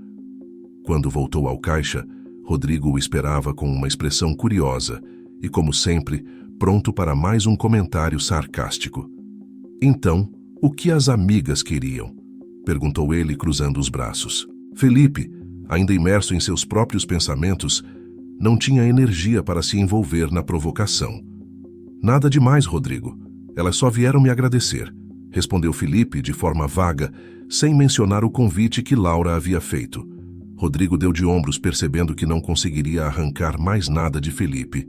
Quando voltou ao caixa, Rodrigo o esperava com uma expressão curiosa e, como sempre, pronto para mais um comentário sarcástico. Então, o que as amigas queriam? Perguntou ele, cruzando os braços. Felipe, ainda imerso em seus próprios pensamentos, não tinha energia para se envolver na provocação. Nada demais, Rodrigo. Elas só vieram me agradecer, respondeu Felipe de forma vaga, sem mencionar o convite que Laura havia feito. Rodrigo deu de ombros, percebendo que não conseguiria arrancar mais nada de Felipe,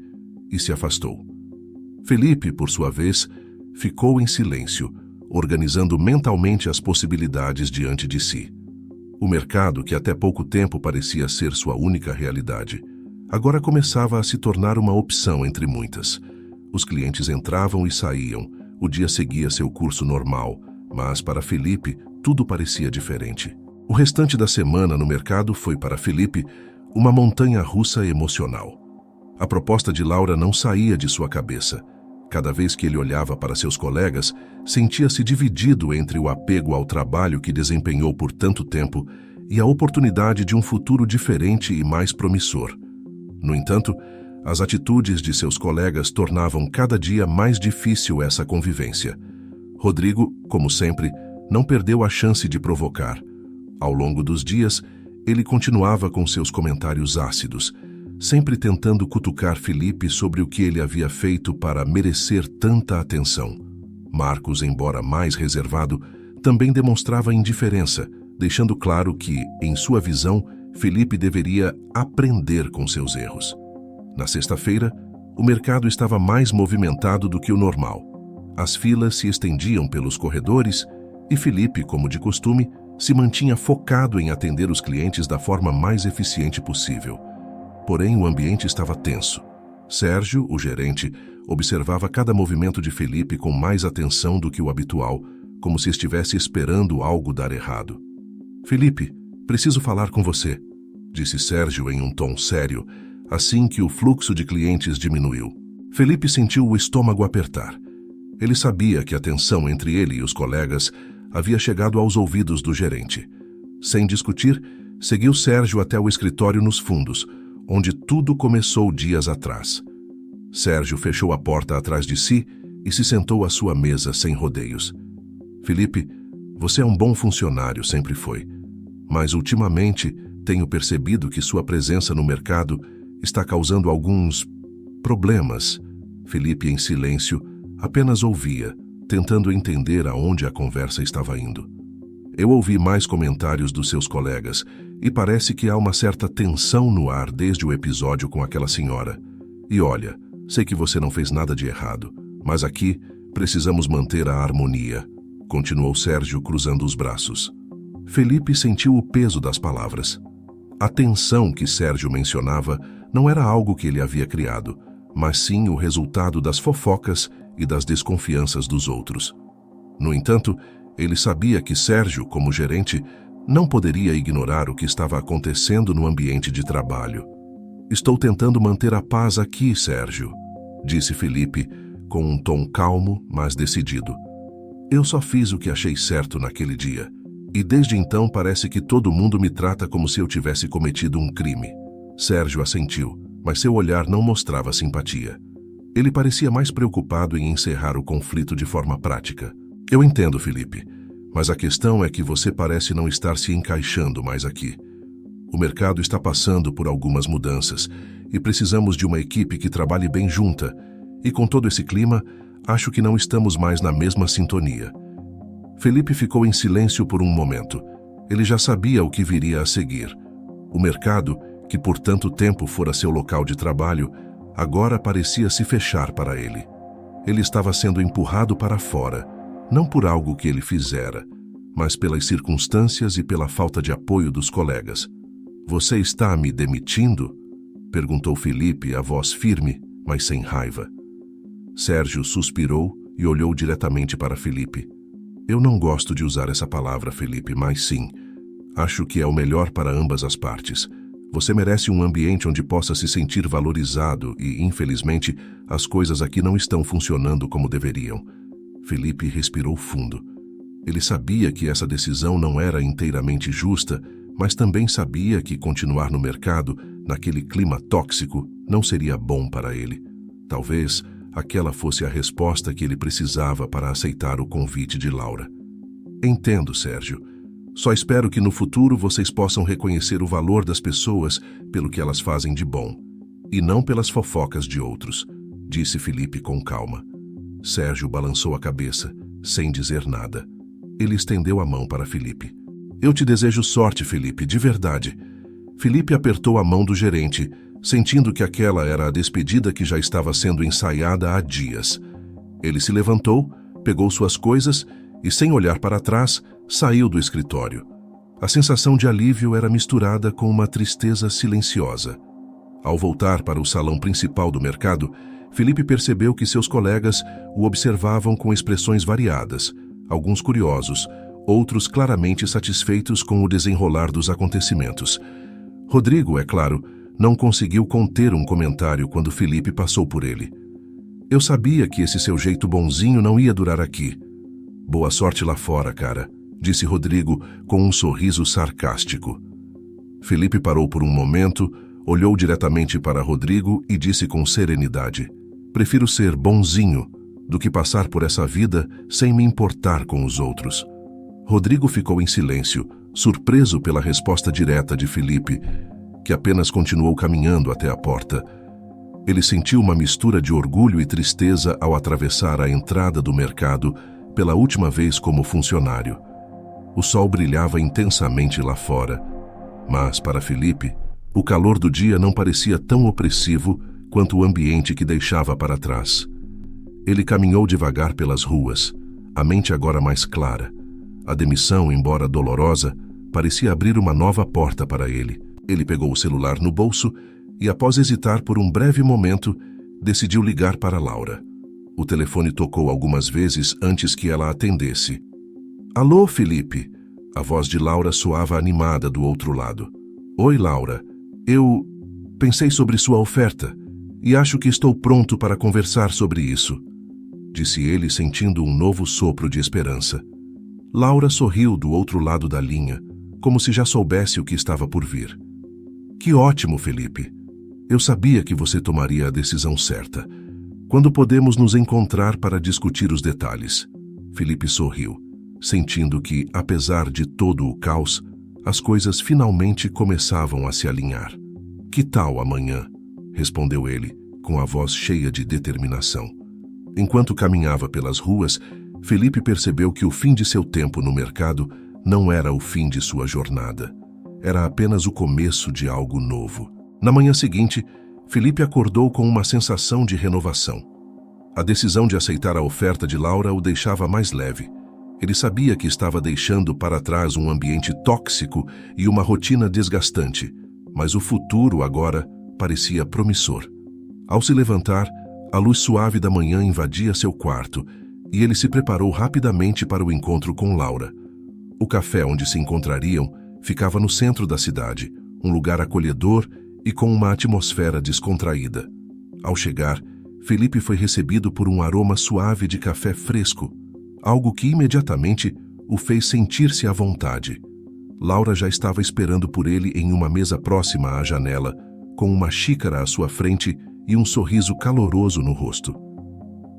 e se afastou. Felipe, por sua vez, ficou em silêncio, organizando mentalmente as possibilidades diante de si. O mercado, que até pouco tempo parecia ser sua única realidade, agora começava a se tornar uma opção entre muitas. Os clientes entravam e saíam, o dia seguia seu curso normal, mas para Felipe tudo parecia diferente. O restante da semana no mercado foi para Felipe uma montanha-russa emocional. A proposta de Laura não saía de sua cabeça. Cada vez que ele olhava para seus colegas, sentia-se dividido entre o apego ao trabalho que desempenhou por tanto tempo e a oportunidade de um futuro diferente e mais promissor. No entanto, as atitudes de seus colegas tornavam cada dia mais difícil essa convivência. Rodrigo, como sempre, não perdeu a chance de provocar. Ao longo dos dias, ele continuava com seus comentários ácidos, sempre tentando cutucar Felipe sobre o que ele havia feito para merecer tanta atenção. Marcos, embora mais reservado, também demonstrava indiferença, deixando claro que, em sua visão, Felipe deveria aprender com seus erros. Na sexta-feira, o mercado estava mais movimentado do que o normal. As filas se estendiam pelos corredores e Felipe, como de costume, se mantinha focado em atender os clientes da forma mais eficiente possível. Porém, o ambiente estava tenso. Sérgio, o gerente, observava cada movimento de Felipe com mais atenção do que o habitual, como se estivesse esperando algo dar errado. Felipe, preciso falar com você, disse Sérgio em um tom sério, assim que o fluxo de clientes diminuiu. Felipe sentiu o estômago apertar. Ele sabia que a tensão entre ele e os colegas havia chegado aos ouvidos do gerente. Sem discutir, seguiu Sérgio até o escritório nos fundos, onde tudo começou dias atrás. Sérgio fechou a porta atrás de si e se sentou à sua mesa sem rodeios. Felipe, você é um bom funcionário, sempre foi. Mas ultimamente tenho percebido que sua presença no mercado está causando alguns problemas. Felipe, em silêncio, apenas ouvia, tentando entender aonde a conversa estava indo. Eu ouvi mais comentários dos seus colegas e parece que há uma certa tensão no ar desde o episódio com aquela senhora. E olha, sei que você não fez nada de errado, mas aqui precisamos manter a harmonia, continuou Sérgio, cruzando os braços. Felipe sentiu o peso das palavras. A tensão que Sérgio mencionava não era algo que ele havia criado, mas sim o resultado das fofocas e das desconfianças dos outros. No entanto, ele sabia que Sérgio, como gerente, não poderia ignorar o que estava acontecendo no ambiente de trabalho. Estou tentando manter a paz aqui, Sérgio, disse Felipe, com um tom calmo, mas decidido. Eu só fiz o que achei certo naquele dia, e desde então parece que todo mundo me trata como se eu tivesse cometido um crime. Sérgio assentiu, mas seu olhar não mostrava simpatia. Ele parecia mais preocupado em encerrar o conflito de forma prática. Eu entendo, Felipe, mas a questão é que você parece não estar se encaixando mais aqui. O mercado está passando por algumas mudanças e precisamos de uma equipe que trabalhe bem junta, e com todo esse clima, acho que não estamos mais na mesma sintonia. Felipe ficou em silêncio por um momento. Ele já sabia o que viria a seguir. O mercado, que por tanto tempo fora seu local de trabalho, agora parecia se fechar para ele. Ele estava sendo empurrado para fora, não por algo que ele fizera, mas pelas circunstâncias e pela falta de apoio dos colegas. Você está me demitindo? Perguntou Felipe, a voz firme, mas sem raiva. Sérgio suspirou e olhou diretamente para Felipe. Eu não gosto de usar essa palavra, Felipe, mas sim. Acho que é o melhor para ambas as partes. Você merece um ambiente onde possa se sentir valorizado e, infelizmente, as coisas aqui não estão funcionando como deveriam. Felipe respirou fundo. Ele sabia que essa decisão não era inteiramente justa, mas também sabia que continuar no mercado, naquele clima tóxico, não seria bom para ele. Talvez aquela fosse a resposta que ele precisava para aceitar o convite de Laura. Entendo, Sérgio. Só espero que no futuro vocês possam reconhecer o valor das pessoas pelo que elas fazem de bom, e não pelas fofocas de outros, disse Felipe com calma. Sérgio balançou a cabeça, sem dizer nada. Ele estendeu a mão para Felipe. Eu te desejo sorte, Felipe, de verdade. Felipe apertou a mão do gerente, sentindo que aquela era a despedida que já estava sendo ensaiada há dias. Ele se levantou, pegou suas coisas e, sem olhar para trás, saiu do escritório. A sensação de alívio era misturada com uma tristeza silenciosa. Ao voltar para o salão principal do mercado, Felipe percebeu que seus colegas o observavam com expressões variadas, alguns curiosos, outros claramente satisfeitos com o desenrolar dos acontecimentos. Rodrigo, é claro, não conseguiu conter um comentário quando Felipe passou por ele. Eu sabia que esse seu jeito bonzinho não ia durar aqui. Boa sorte lá fora, cara, disse Rodrigo com um sorriso sarcástico. Felipe parou por um momento, olhou diretamente para Rodrigo e disse com serenidade: prefiro ser bonzinho do que passar por essa vida sem me importar com os outros. Rodrigo ficou em silêncio, surpreso pela resposta direta de Felipe, que apenas continuou caminhando até a porta. Ele sentiu uma mistura de orgulho e tristeza ao atravessar a entrada do mercado pela última vez como funcionário. O sol brilhava intensamente lá fora, mas, para Felipe, o calor do dia não parecia tão opressivo quanto o ambiente que deixava para trás. Ele caminhou devagar pelas ruas, a mente agora mais clara. A demissão, embora dolorosa, parecia abrir uma nova porta para ele. Ele pegou o celular no bolso e, após hesitar por um breve momento, decidiu ligar para Laura. O telefone tocou algumas vezes antes que ela atendesse. Alô, Felipe? A voz de Laura soava animada do outro lado. Oi, Laura. Eu pensei sobre sua oferta e acho que estou pronto para conversar sobre isso, disse ele, sentindo um novo sopro de esperança. Laura sorriu do outro lado da linha, como se já soubesse o que estava por vir. Que ótimo, Felipe. Eu sabia que você tomaria a decisão certa. Quando podemos nos encontrar para discutir os detalhes? Felipe sorriu, sentindo que, apesar de todo o caos, as coisas finalmente começavam a se alinhar. Que tal amanhã? Respondeu ele, com a voz cheia de determinação. Enquanto caminhava pelas ruas, Felipe percebeu que o fim de seu tempo no mercado não era o fim de sua jornada. Era apenas o começo de algo novo. Na manhã seguinte, Felipe acordou com uma sensação de renovação. A decisão de aceitar a oferta de Laura o deixava mais leve. Ele sabia que estava deixando para trás um ambiente tóxico e uma rotina desgastante, mas o futuro agora parecia promissor. Ao se levantar, a luz suave da manhã invadia seu quarto e ele se preparou rapidamente para o encontro com Laura. O café onde se encontrariam ficava no centro da cidade, um lugar acolhedor e com uma atmosfera descontraída. Ao chegar, Felipe foi recebido por um aroma suave de café fresco, algo que imediatamente o fez sentir-se à vontade. Laura já estava esperando por ele em uma mesa próxima à janela, com uma xícara à sua frente e um sorriso caloroso no rosto.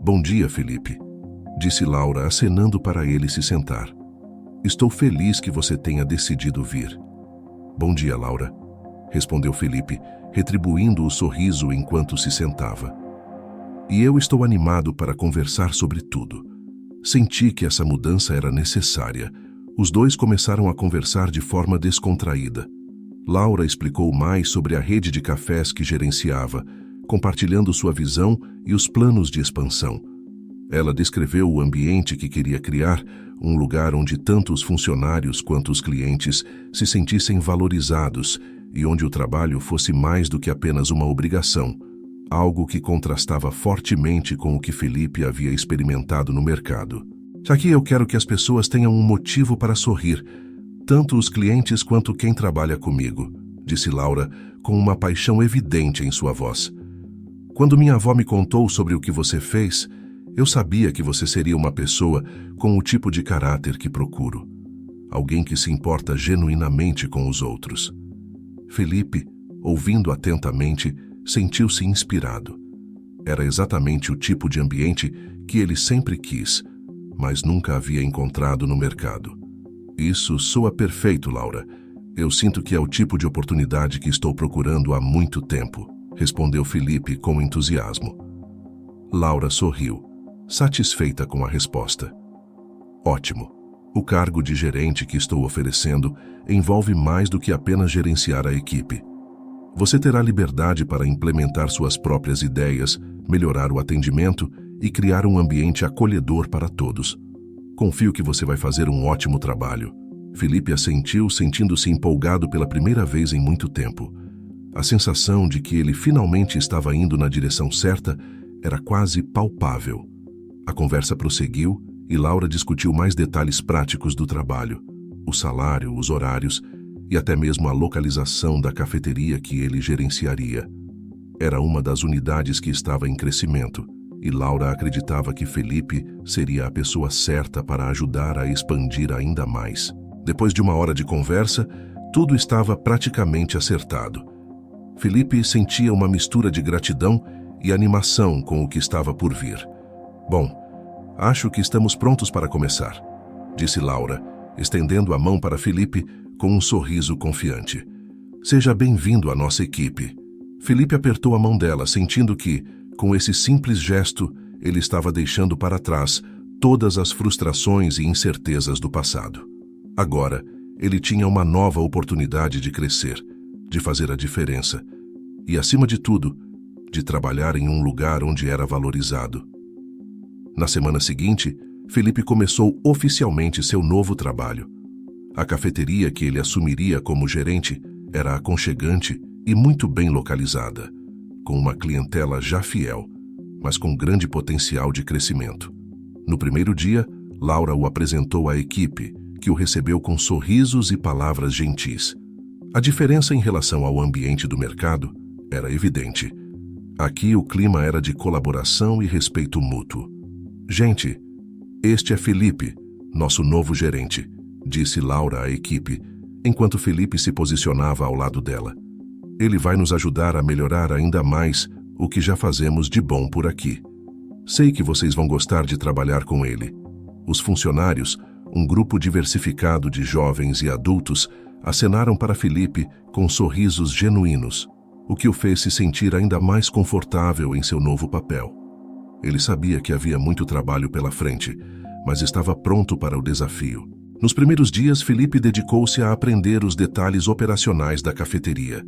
Bom dia, Felipe, disse Laura, acenando para ele se sentar. Estou feliz que você tenha decidido vir. Bom dia, Laura, respondeu Felipe, retribuindo o sorriso enquanto se sentava. E eu estou animado para conversar sobre tudo. Senti que essa mudança era necessária. Os dois começaram a conversar de forma descontraída. Laura explicou mais sobre a rede de cafés que gerenciava, compartilhando sua visão e os planos de expansão. Ela descreveu o ambiente que queria criar, um lugar onde tanto os funcionários quanto os clientes se sentissem valorizados e onde o trabalho fosse mais do que apenas uma obrigação, algo que contrastava fortemente com o que Felipe havia experimentado no mercado. Aqui eu quero que as pessoas tenham um motivo para sorrir, tanto os clientes quanto quem trabalha comigo, disse Laura com uma paixão evidente em sua voz. Quando minha avó me contou sobre o que você fez, eu sabia que você seria uma pessoa com o tipo de caráter que procuro. Alguém que se importa genuinamente com os outros. Felipe, ouvindo atentamente, sentiu-se inspirado. Era exatamente o tipo de ambiente que ele sempre quis, mas nunca havia encontrado no mercado. Isso soa perfeito, Laura. Eu sinto que é o tipo de oportunidade que estou procurando há muito tempo, respondeu Felipe com entusiasmo. Laura sorriu, satisfeita com a resposta. Ótimo. O cargo de gerente que estou oferecendo envolve mais do que apenas gerenciar a equipe. Você terá liberdade para implementar suas próprias ideias, melhorar o atendimento e criar um ambiente acolhedor para todos. Confio que você vai fazer um ótimo trabalho. Felipe assentiu, sentindo-se empolgado pela primeira vez em muito tempo. A sensação de que ele finalmente estava indo na direção certa era quase palpável. A conversa prosseguiu e Laura discutiu mais detalhes práticos do trabalho, o salário, os horários e até mesmo a localização da cafeteria que ele gerenciaria. Era uma das unidades que estava em crescimento e Laura acreditava que Felipe seria a pessoa certa para ajudar a expandir ainda mais. Depois de uma hora de conversa, tudo estava praticamente acertado. Felipe sentia uma mistura de gratidão e animação com o que estava por vir. Bom, acho que estamos prontos para começar, disse Laura, estendendo a mão para Felipe com um sorriso confiante. Seja bem-vindo à nossa equipe. Felipe apertou a mão dela, sentindo que, com esse simples gesto, ele estava deixando para trás todas as frustrações e incertezas do passado. Agora, ele tinha uma nova oportunidade de crescer, de fazer a diferença e, acima de tudo, de trabalhar em um lugar onde era valorizado. Na semana seguinte, Felipe começou oficialmente seu novo trabalho. A cafeteria que ele assumiria como gerente era aconchegante e muito bem localizada, com uma clientela já fiel, mas com grande potencial de crescimento. No primeiro dia, Laura o apresentou à equipe, que o recebeu com sorrisos e palavras gentis. A diferença em relação ao ambiente do mercado era evidente. Aqui o clima era de colaboração e respeito mútuo. Gente, este é Felipe, nosso novo gerente, disse Laura à equipe, enquanto Felipe se posicionava ao lado dela. Ele vai nos ajudar a melhorar ainda mais o que já fazemos de bom por aqui. Sei que vocês vão gostar de trabalhar com ele. Os funcionários, um grupo diversificado de jovens e adultos, acenaram para Felipe com sorrisos genuínos, o que o fez se sentir ainda mais confortável em seu novo papel. Ele sabia que havia muito trabalho pela frente, mas estava pronto para o desafio. Nos primeiros dias, Felipe dedicou-se a aprender os detalhes operacionais da cafeteria.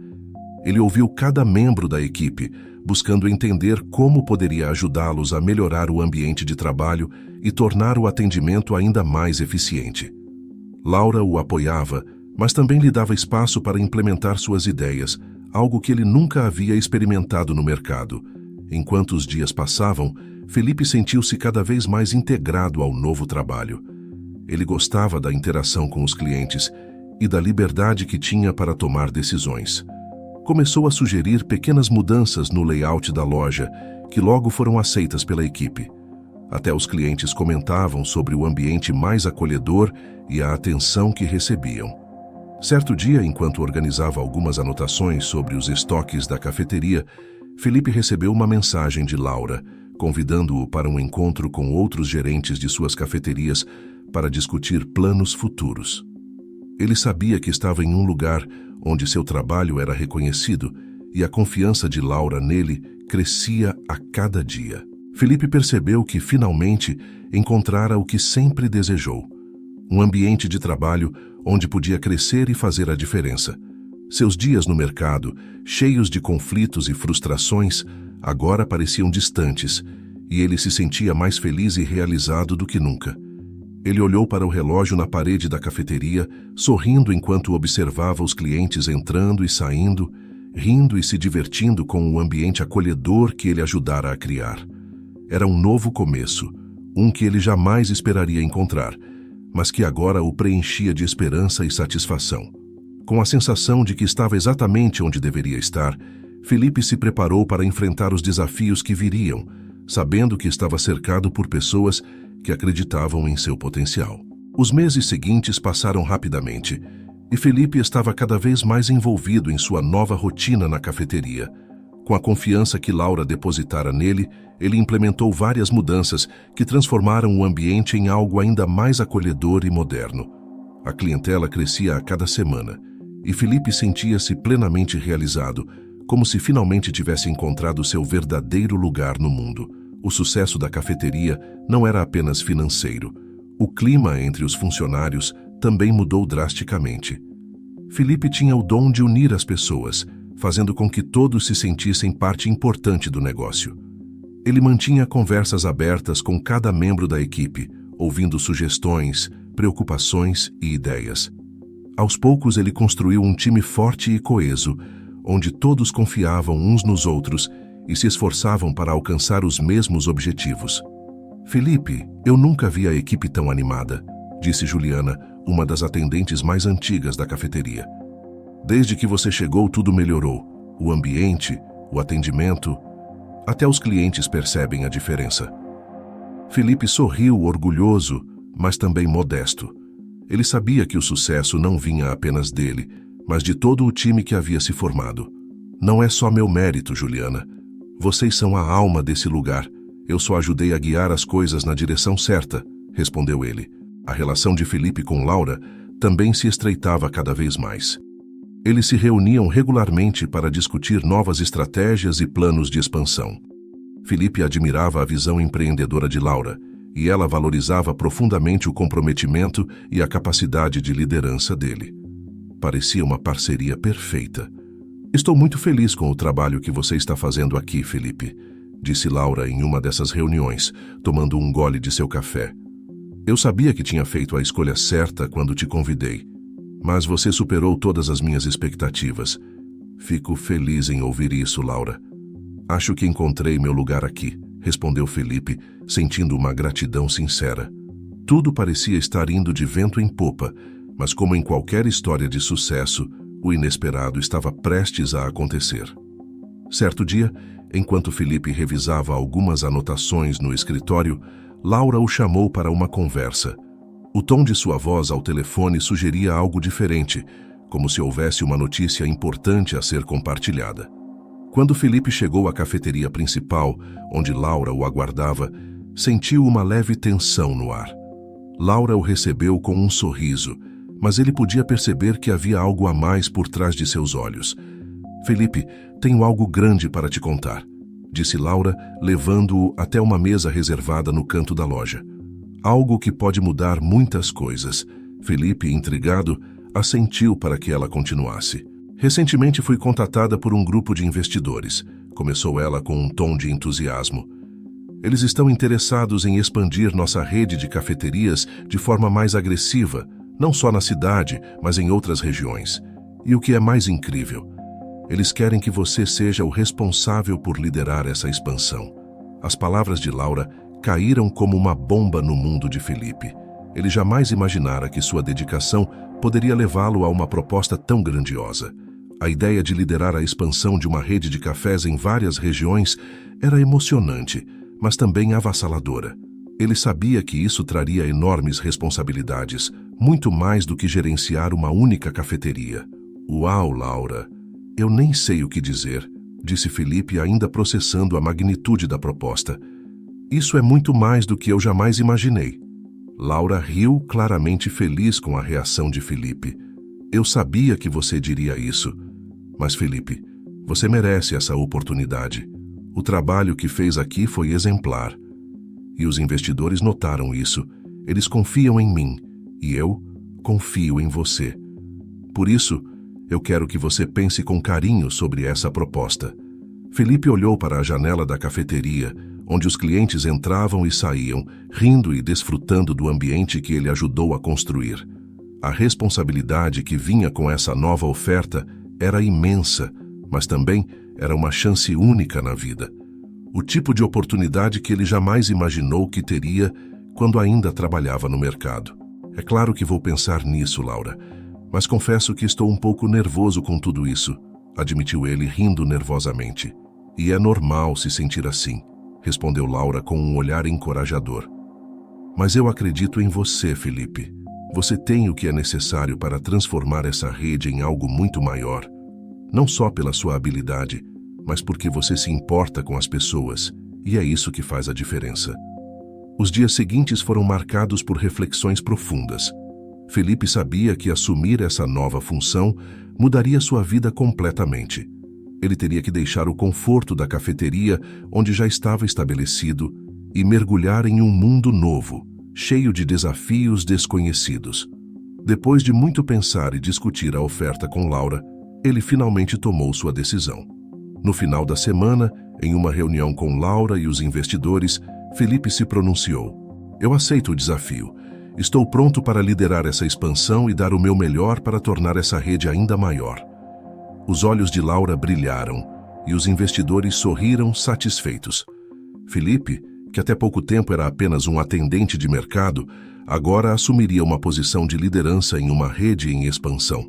Ele ouviu cada membro da equipe, buscando entender como poderia ajudá-los a melhorar o ambiente de trabalho e tornar o atendimento ainda mais eficiente. Laura o apoiava, mas também lhe dava espaço para implementar suas ideias, algo que ele nunca havia experimentado no mercado. Enquanto os dias passavam, Felipe sentiu-se cada vez mais integrado ao novo trabalho. Ele gostava da interação com os clientes e da liberdade que tinha para tomar decisões. Começou a sugerir pequenas mudanças no layout da loja, que logo foram aceitas pela equipe. Até os clientes comentavam sobre o ambiente mais acolhedor e a atenção que recebiam. Certo dia, enquanto organizava algumas anotações sobre os estoques da cafeteria, Felipe recebeu uma mensagem de Laura, convidando-o para um encontro com outros gerentes de suas cafeterias para discutir planos futuros. Ele sabia que estava em um lugar onde seu trabalho era reconhecido e a confiança de Laura nele crescia a cada dia. Felipe percebeu que, finalmente, encontrara o que sempre desejou: um ambiente de trabalho onde podia crescer e fazer a diferença. Seus dias no mercado, cheios de conflitos e frustrações, agora pareciam distantes, e ele se sentia mais feliz e realizado do que nunca. Ele olhou para o relógio na parede da cafeteria, sorrindo enquanto observava os clientes entrando e saindo, rindo e se divertindo com o ambiente acolhedor que ele ajudara a criar. Era um novo começo, um que ele jamais esperaria encontrar, mas que agora o preenchia de esperança e satisfação. Com a sensação de que estava exatamente onde deveria estar, Felipe se preparou para enfrentar os desafios que viriam, sabendo que estava cercado por pessoas que acreditavam em seu potencial. Os meses seguintes passaram rapidamente, e Felipe estava cada vez mais envolvido em sua nova rotina na cafeteria. Com a confiança que Laura depositara nele, ele implementou várias mudanças que transformaram o ambiente em algo ainda mais acolhedor e moderno. A clientela crescia a cada semana, e Felipe sentia-se plenamente realizado, como se finalmente tivesse encontrado seu verdadeiro lugar no mundo. O sucesso da cafeteria não era apenas financeiro. O clima entre os funcionários também mudou drasticamente. Felipe tinha o dom de unir as pessoas, fazendo com que todos se sentissem parte importante do negócio. Ele mantinha conversas abertas com cada membro da equipe, ouvindo sugestões, preocupações e ideias. Aos poucos ele construiu um time forte e coeso, onde todos confiavam uns nos outros e se esforçavam para alcançar os mesmos objetivos. Felipe, eu nunca vi a equipe tão animada, disse Juliana, uma das atendentes mais antigas da cafeteria. Desde que você chegou, tudo melhorou. O ambiente, o atendimento, até os clientes percebem a diferença. Felipe sorriu, orgulhoso, mas também modesto. Ele sabia que o sucesso não vinha apenas dele, mas de todo o time que havia se formado. Não é só meu mérito, Juliana. Vocês são a alma desse lugar. Eu só ajudei a guiar as coisas na direção certa, respondeu ele. A relação de Felipe com Laura também se estreitava cada vez mais. Eles se reuniam regularmente para discutir novas estratégias e planos de expansão. Felipe admirava a visão empreendedora de Laura, e ela valorizava profundamente o comprometimento e a capacidade de liderança dele. Parecia uma parceria perfeita. Estou muito feliz com o trabalho que você está fazendo aqui, Felipe, disse Laura em uma dessas reuniões, tomando um gole de seu café. Eu sabia que tinha feito a escolha certa quando te convidei, mas você superou todas as minhas expectativas. Fico feliz em ouvir isso, Laura. Acho que encontrei meu lugar aqui, respondeu Felipe, sentindo uma gratidão sincera. Tudo parecia estar indo de vento em popa, mas como em qualquer história de sucesso, o inesperado estava prestes a acontecer. Certo dia, enquanto Felipe revisava algumas anotações no escritório, Laura o chamou para uma conversa. O tom de sua voz ao telefone sugeria algo diferente, como se houvesse uma notícia importante a ser compartilhada. Quando Felipe chegou à cafeteria principal, onde Laura o aguardava, sentiu uma leve tensão no ar. Laura o recebeu com um sorriso, mas ele podia perceber que havia algo a mais por trás de seus olhos. Felipe, tenho algo grande para te contar, disse Laura, levando-o até uma mesa reservada no canto da loja. Algo que pode mudar muitas coisas. Felipe, intrigado, assentiu para que ela continuasse. Recentemente fui contatada por um grupo de investidores, começou ela com um tom de entusiasmo. Eles estão interessados em expandir nossa rede de cafeterias de forma mais agressiva, não só na cidade, mas em outras regiões. E o que é mais incrível, eles querem que você seja o responsável por liderar essa expansão. As palavras de Laura caíram como uma bomba no mundo de Felipe. Ele jamais imaginara que sua dedicação poderia levá-lo a uma proposta tão grandiosa. A ideia de liderar a expansão de uma rede de cafés em várias regiões era emocionante, mas também avassaladora. Ele sabia que isso traria enormes responsabilidades, muito mais do que gerenciar uma única cafeteria. Uau, Laura! Eu nem sei o que dizer, disse Felipe, ainda processando a magnitude da proposta. Isso é muito mais do que eu jamais imaginei. Laura riu, claramente feliz com a reação de Felipe. Eu sabia que você diria isso. Mas, Felipe, você merece essa oportunidade. O trabalho que fez aqui foi exemplar. E os investidores notaram isso. Eles confiam em mim. E eu confio em você. Por isso, eu quero que você pense com carinho sobre essa proposta. Felipe olhou para a janela da cafeteria, onde os clientes entravam e saíam, rindo e desfrutando do ambiente que ele ajudou a construir. A responsabilidade que vinha com essa nova oferta era imensa, mas também era uma chance única na vida. O tipo de oportunidade que ele jamais imaginou que teria quando ainda trabalhava no mercado. É claro que vou pensar nisso, Laura, mas confesso que estou um pouco nervoso com tudo isso, admitiu ele rindo nervosamente. E é normal se sentir assim, respondeu Laura com um olhar encorajador. Mas eu acredito em você, Felipe. Você tem o que é necessário para transformar essa rede em algo muito maior. Não só pela sua habilidade, mas porque você se importa com as pessoas, e é isso que faz a diferença. Os dias seguintes foram marcados por reflexões profundas. Felipe sabia que assumir essa nova função mudaria sua vida completamente. Ele teria que deixar o conforto da cafeteria onde já estava estabelecido e mergulhar em um mundo novo, cheio de desafios desconhecidos. Depois de muito pensar e discutir a oferta com Laura, ele finalmente tomou sua decisão. No final da semana, em uma reunião com Laura e os investidores, Felipe se pronunciou. Eu aceito o desafio. Estou pronto para liderar essa expansão e dar o meu melhor para tornar essa rede ainda maior. Os olhos de Laura brilharam e os investidores sorriram satisfeitos. Felipe, que até pouco tempo era apenas um atendente de mercado, agora assumiria uma posição de liderança em uma rede em expansão.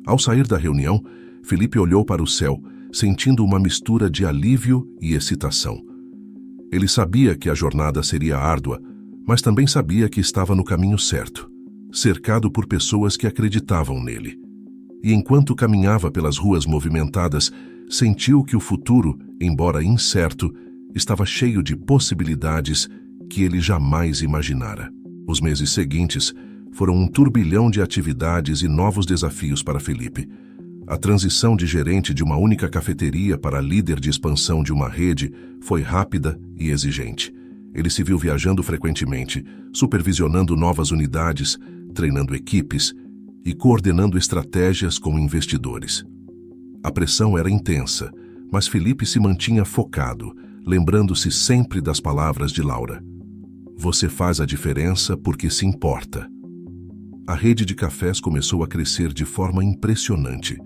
Ao sair da reunião, Felipe olhou para o céu, sentindo uma mistura de alívio e excitação. Ele sabia que a jornada seria árdua, mas também sabia que estava no caminho certo, cercado por pessoas que acreditavam nele. E enquanto caminhava pelas ruas movimentadas, sentiu que o futuro, embora incerto, estava cheio de possibilidades que ele jamais imaginara. Os meses seguintes foram um turbilhão de atividades e novos desafios para Felipe. A transição de gerente de uma única cafeteria para líder de expansão de uma rede foi rápida e exigente. Ele se viu viajando frequentemente, supervisionando novas unidades, treinando equipes e coordenando estratégias com investidores. A pressão era intensa, mas Felipe se mantinha focado, lembrando-se sempre das palavras de Laura. Você faz a diferença porque se importa. A rede de cafés começou a crescer de forma impressionante.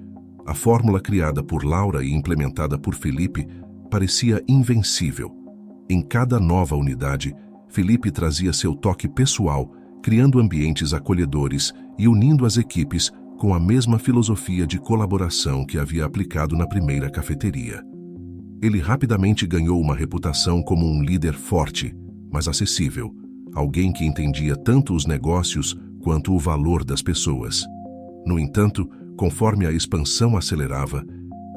A fórmula criada por Laura e implementada por Felipe parecia invencível. Em cada nova unidade, Felipe trazia seu toque pessoal, criando ambientes acolhedores e unindo as equipes com a mesma filosofia de colaboração que havia aplicado na primeira cafeteria. Ele rapidamente ganhou uma reputação como um líder forte, mas acessível, alguém que entendia tanto os negócios quanto o valor das pessoas. No entanto, conforme a expansão acelerava,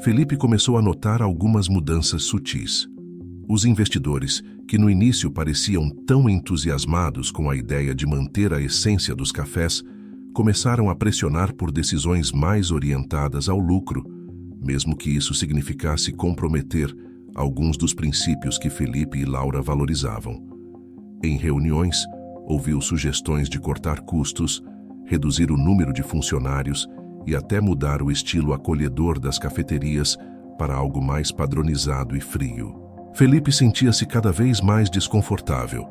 Felipe começou a notar algumas mudanças sutis. Os investidores, que no início pareciam tão entusiasmados com a ideia de manter a essência dos cafés, começaram a pressionar por decisões mais orientadas ao lucro, mesmo que isso significasse comprometer alguns dos princípios que Felipe e Laura valorizavam. Em reuniões, ouviu sugestões de cortar custos, reduzir o número de funcionários e até mudar o estilo acolhedor das cafeterias para algo mais padronizado e frio. Felipe sentia-se cada vez mais desconfortável.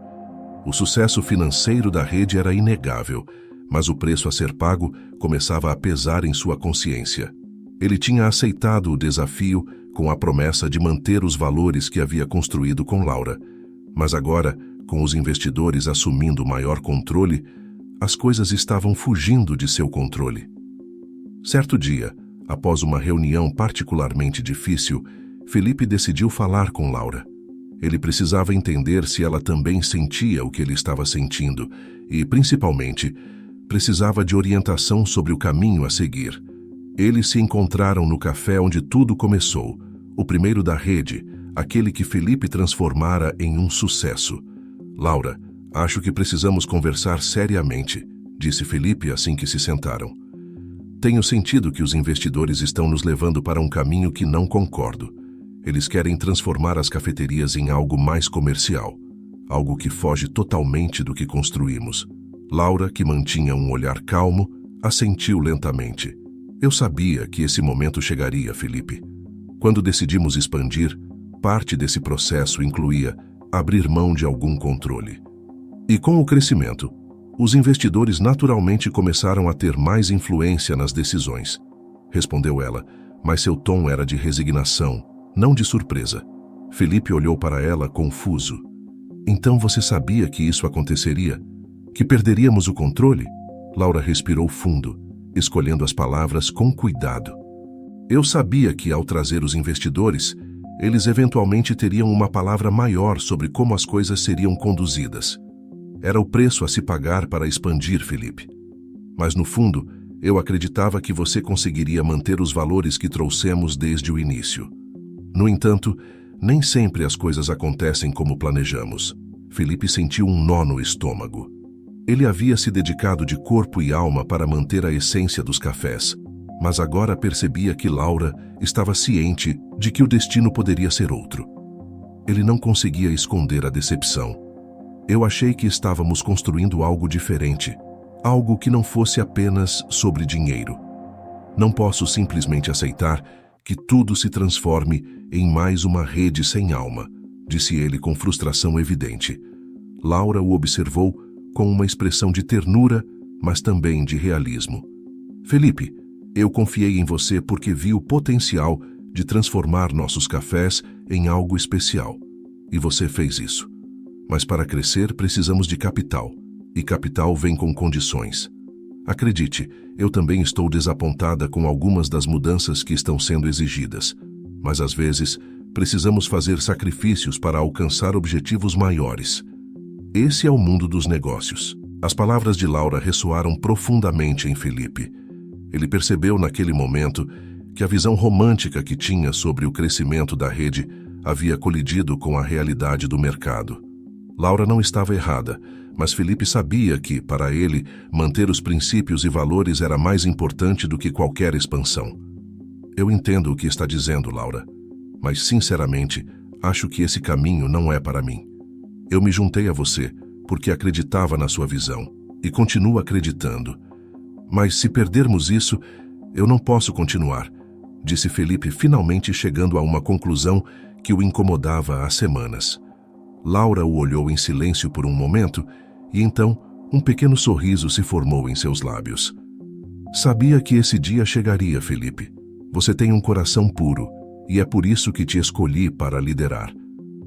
O sucesso financeiro da rede era inegável, mas o preço a ser pago começava a pesar em sua consciência. Ele tinha aceitado o desafio com a promessa de manter os valores que havia construído com Laura, mas agora, com os investidores assumindo maior controle, as coisas estavam fugindo de seu controle. Certo dia, após uma reunião particularmente difícil, Felipe decidiu falar com Laura. Ele precisava entender se ela também sentia o que ele estava sentindo e, principalmente, precisava de orientação sobre o caminho a seguir. Eles se encontraram no café onde tudo começou, o primeiro da rede, aquele que Felipe transformara em um sucesso. Laura, acho que precisamos conversar seriamente, disse Felipe assim que se sentaram. Tenho sentido que os investidores estão nos levando para um caminho que não concordo. Eles querem transformar as cafeterias em algo mais comercial, algo que foge totalmente do que construímos. Laura, que mantinha um olhar calmo, assentiu lentamente. Eu sabia que esse momento chegaria, Felipe. Quando decidimos expandir, parte desse processo incluía abrir mão de algum controle. E com o crescimento, os investidores naturalmente começaram a ter mais influência nas decisões, respondeu ela, mas seu tom era de resignação, não de surpresa. Felipe olhou para ela confuso. Então você sabia que isso aconteceria? Que perderíamos o controle? Laura respirou fundo, escolhendo as palavras com cuidado. Eu sabia que, ao trazer os investidores, eles eventualmente teriam uma palavra maior sobre como as coisas seriam conduzidas. Era o preço a se pagar para expandir, Felipe. Mas, no fundo, eu acreditava que você conseguiria manter os valores que trouxemos desde o início. No entanto, nem sempre as coisas acontecem como planejamos. Felipe sentiu um nó no estômago. Ele havia se dedicado de corpo e alma para manter a essência dos cafés, mas agora percebia que Laura estava ciente de que o destino poderia ser outro. Ele não conseguia esconder a decepção. Eu achei que estávamos construindo algo diferente, algo que não fosse apenas sobre dinheiro. Não posso simplesmente aceitar que tudo se transforme em mais uma rede sem alma, disse ele com frustração evidente. Laura o observou com uma expressão de ternura, mas também de realismo. Felipe, eu confiei em você porque vi o potencial de transformar nossos cafés em algo especial. E você fez isso. Mas para crescer precisamos de capital. E capital vem com condições. Acredite, eu também estou desapontada com algumas das mudanças que estão sendo exigidas. Mas às vezes, precisamos fazer sacrifícios para alcançar objetivos maiores. Esse é o mundo dos negócios. As palavras de Laura ressoaram profundamente em Felipe. Ele percebeu naquele momento que a visão romântica que tinha sobre o crescimento da rede havia colidido com a realidade do mercado. Laura não estava errada, mas Felipe sabia que, para ele, manter os princípios e valores era mais importante do que qualquer expansão. Eu entendo o que está dizendo, Laura, mas, sinceramente, acho que esse caminho não é para mim. Eu me juntei a você porque acreditava na sua visão e continuo acreditando. Mas se perdermos isso, eu não posso continuar, disse Felipe, finalmente chegando a uma conclusão que o incomodava há semanas. Laura o olhou em silêncio por um momento e então um pequeno sorriso se formou em seus lábios. Sabia que esse dia chegaria, Felipe. Você tem um coração puro e é por isso que te escolhi para liderar.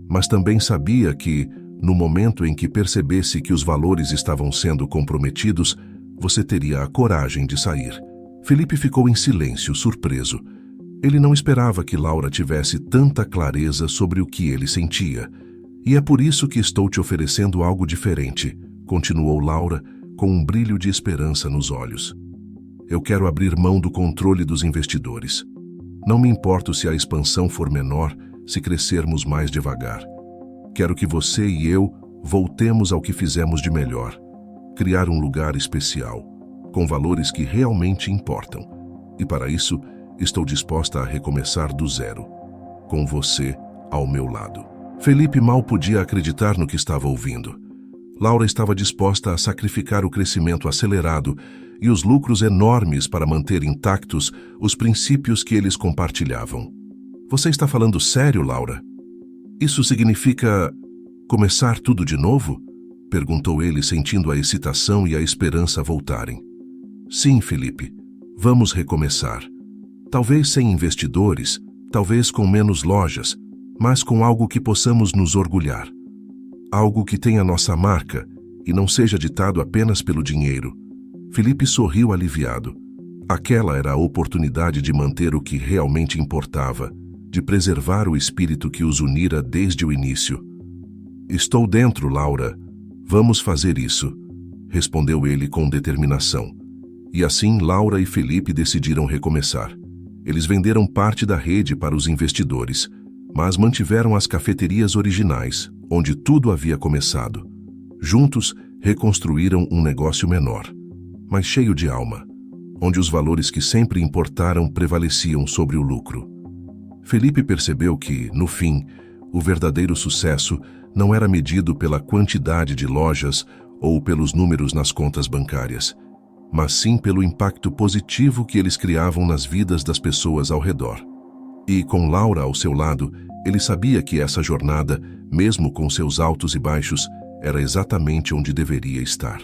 Mas também sabia que, no momento em que percebesse que os valores estavam sendo comprometidos, você teria a coragem de sair. Felipe ficou em silêncio, surpreso. Ele não esperava que Laura tivesse tanta clareza sobre o que ele sentia. E é por isso que estou te oferecendo algo diferente, continuou Laura, com um brilho de esperança nos olhos. Eu quero abrir mão do controle dos investidores. Não me importo se a expansão for menor, se crescermos mais devagar. Quero que você e eu voltemos ao que fizemos de melhor. Criar um lugar especial, com valores que realmente importam. E para isso, estou disposta a recomeçar do zero, com você ao meu lado. Felipe mal podia acreditar no que estava ouvindo. Laura estava disposta a sacrificar o crescimento acelerado e os lucros enormes para manter intactos os princípios que eles compartilhavam. Você está falando sério, Laura? Isso significa começar tudo de novo? Perguntou ele, sentindo a excitação e a esperança voltarem. Sim, Felipe. Vamos recomeçar. Talvez sem investidores, talvez com menos lojas, mas com algo que possamos nos orgulhar. Algo que tenha nossa marca e não seja ditado apenas pelo dinheiro. Felipe sorriu aliviado. Aquela era a oportunidade de manter o que realmente importava, de preservar o espírito que os unira desde o início. Estou dentro, Laura. Vamos fazer isso, respondeu ele com determinação. E assim Laura e Felipe decidiram recomeçar. Eles venderam parte da rede para os investidores, mas mantiveram as cafeterias originais, onde tudo havia começado. Juntos, reconstruíram um negócio menor, mas cheio de alma, onde os valores que sempre importaram prevaleciam sobre o lucro. Felipe percebeu que, no fim, o verdadeiro sucesso não era medido pela quantidade de lojas ou pelos números nas contas bancárias, mas sim pelo impacto positivo que eles criavam nas vidas das pessoas ao redor. E, com Laura ao seu lado, Ele sabia que essa jornada, mesmo com seus altos e baixos, era exatamente onde deveria estar.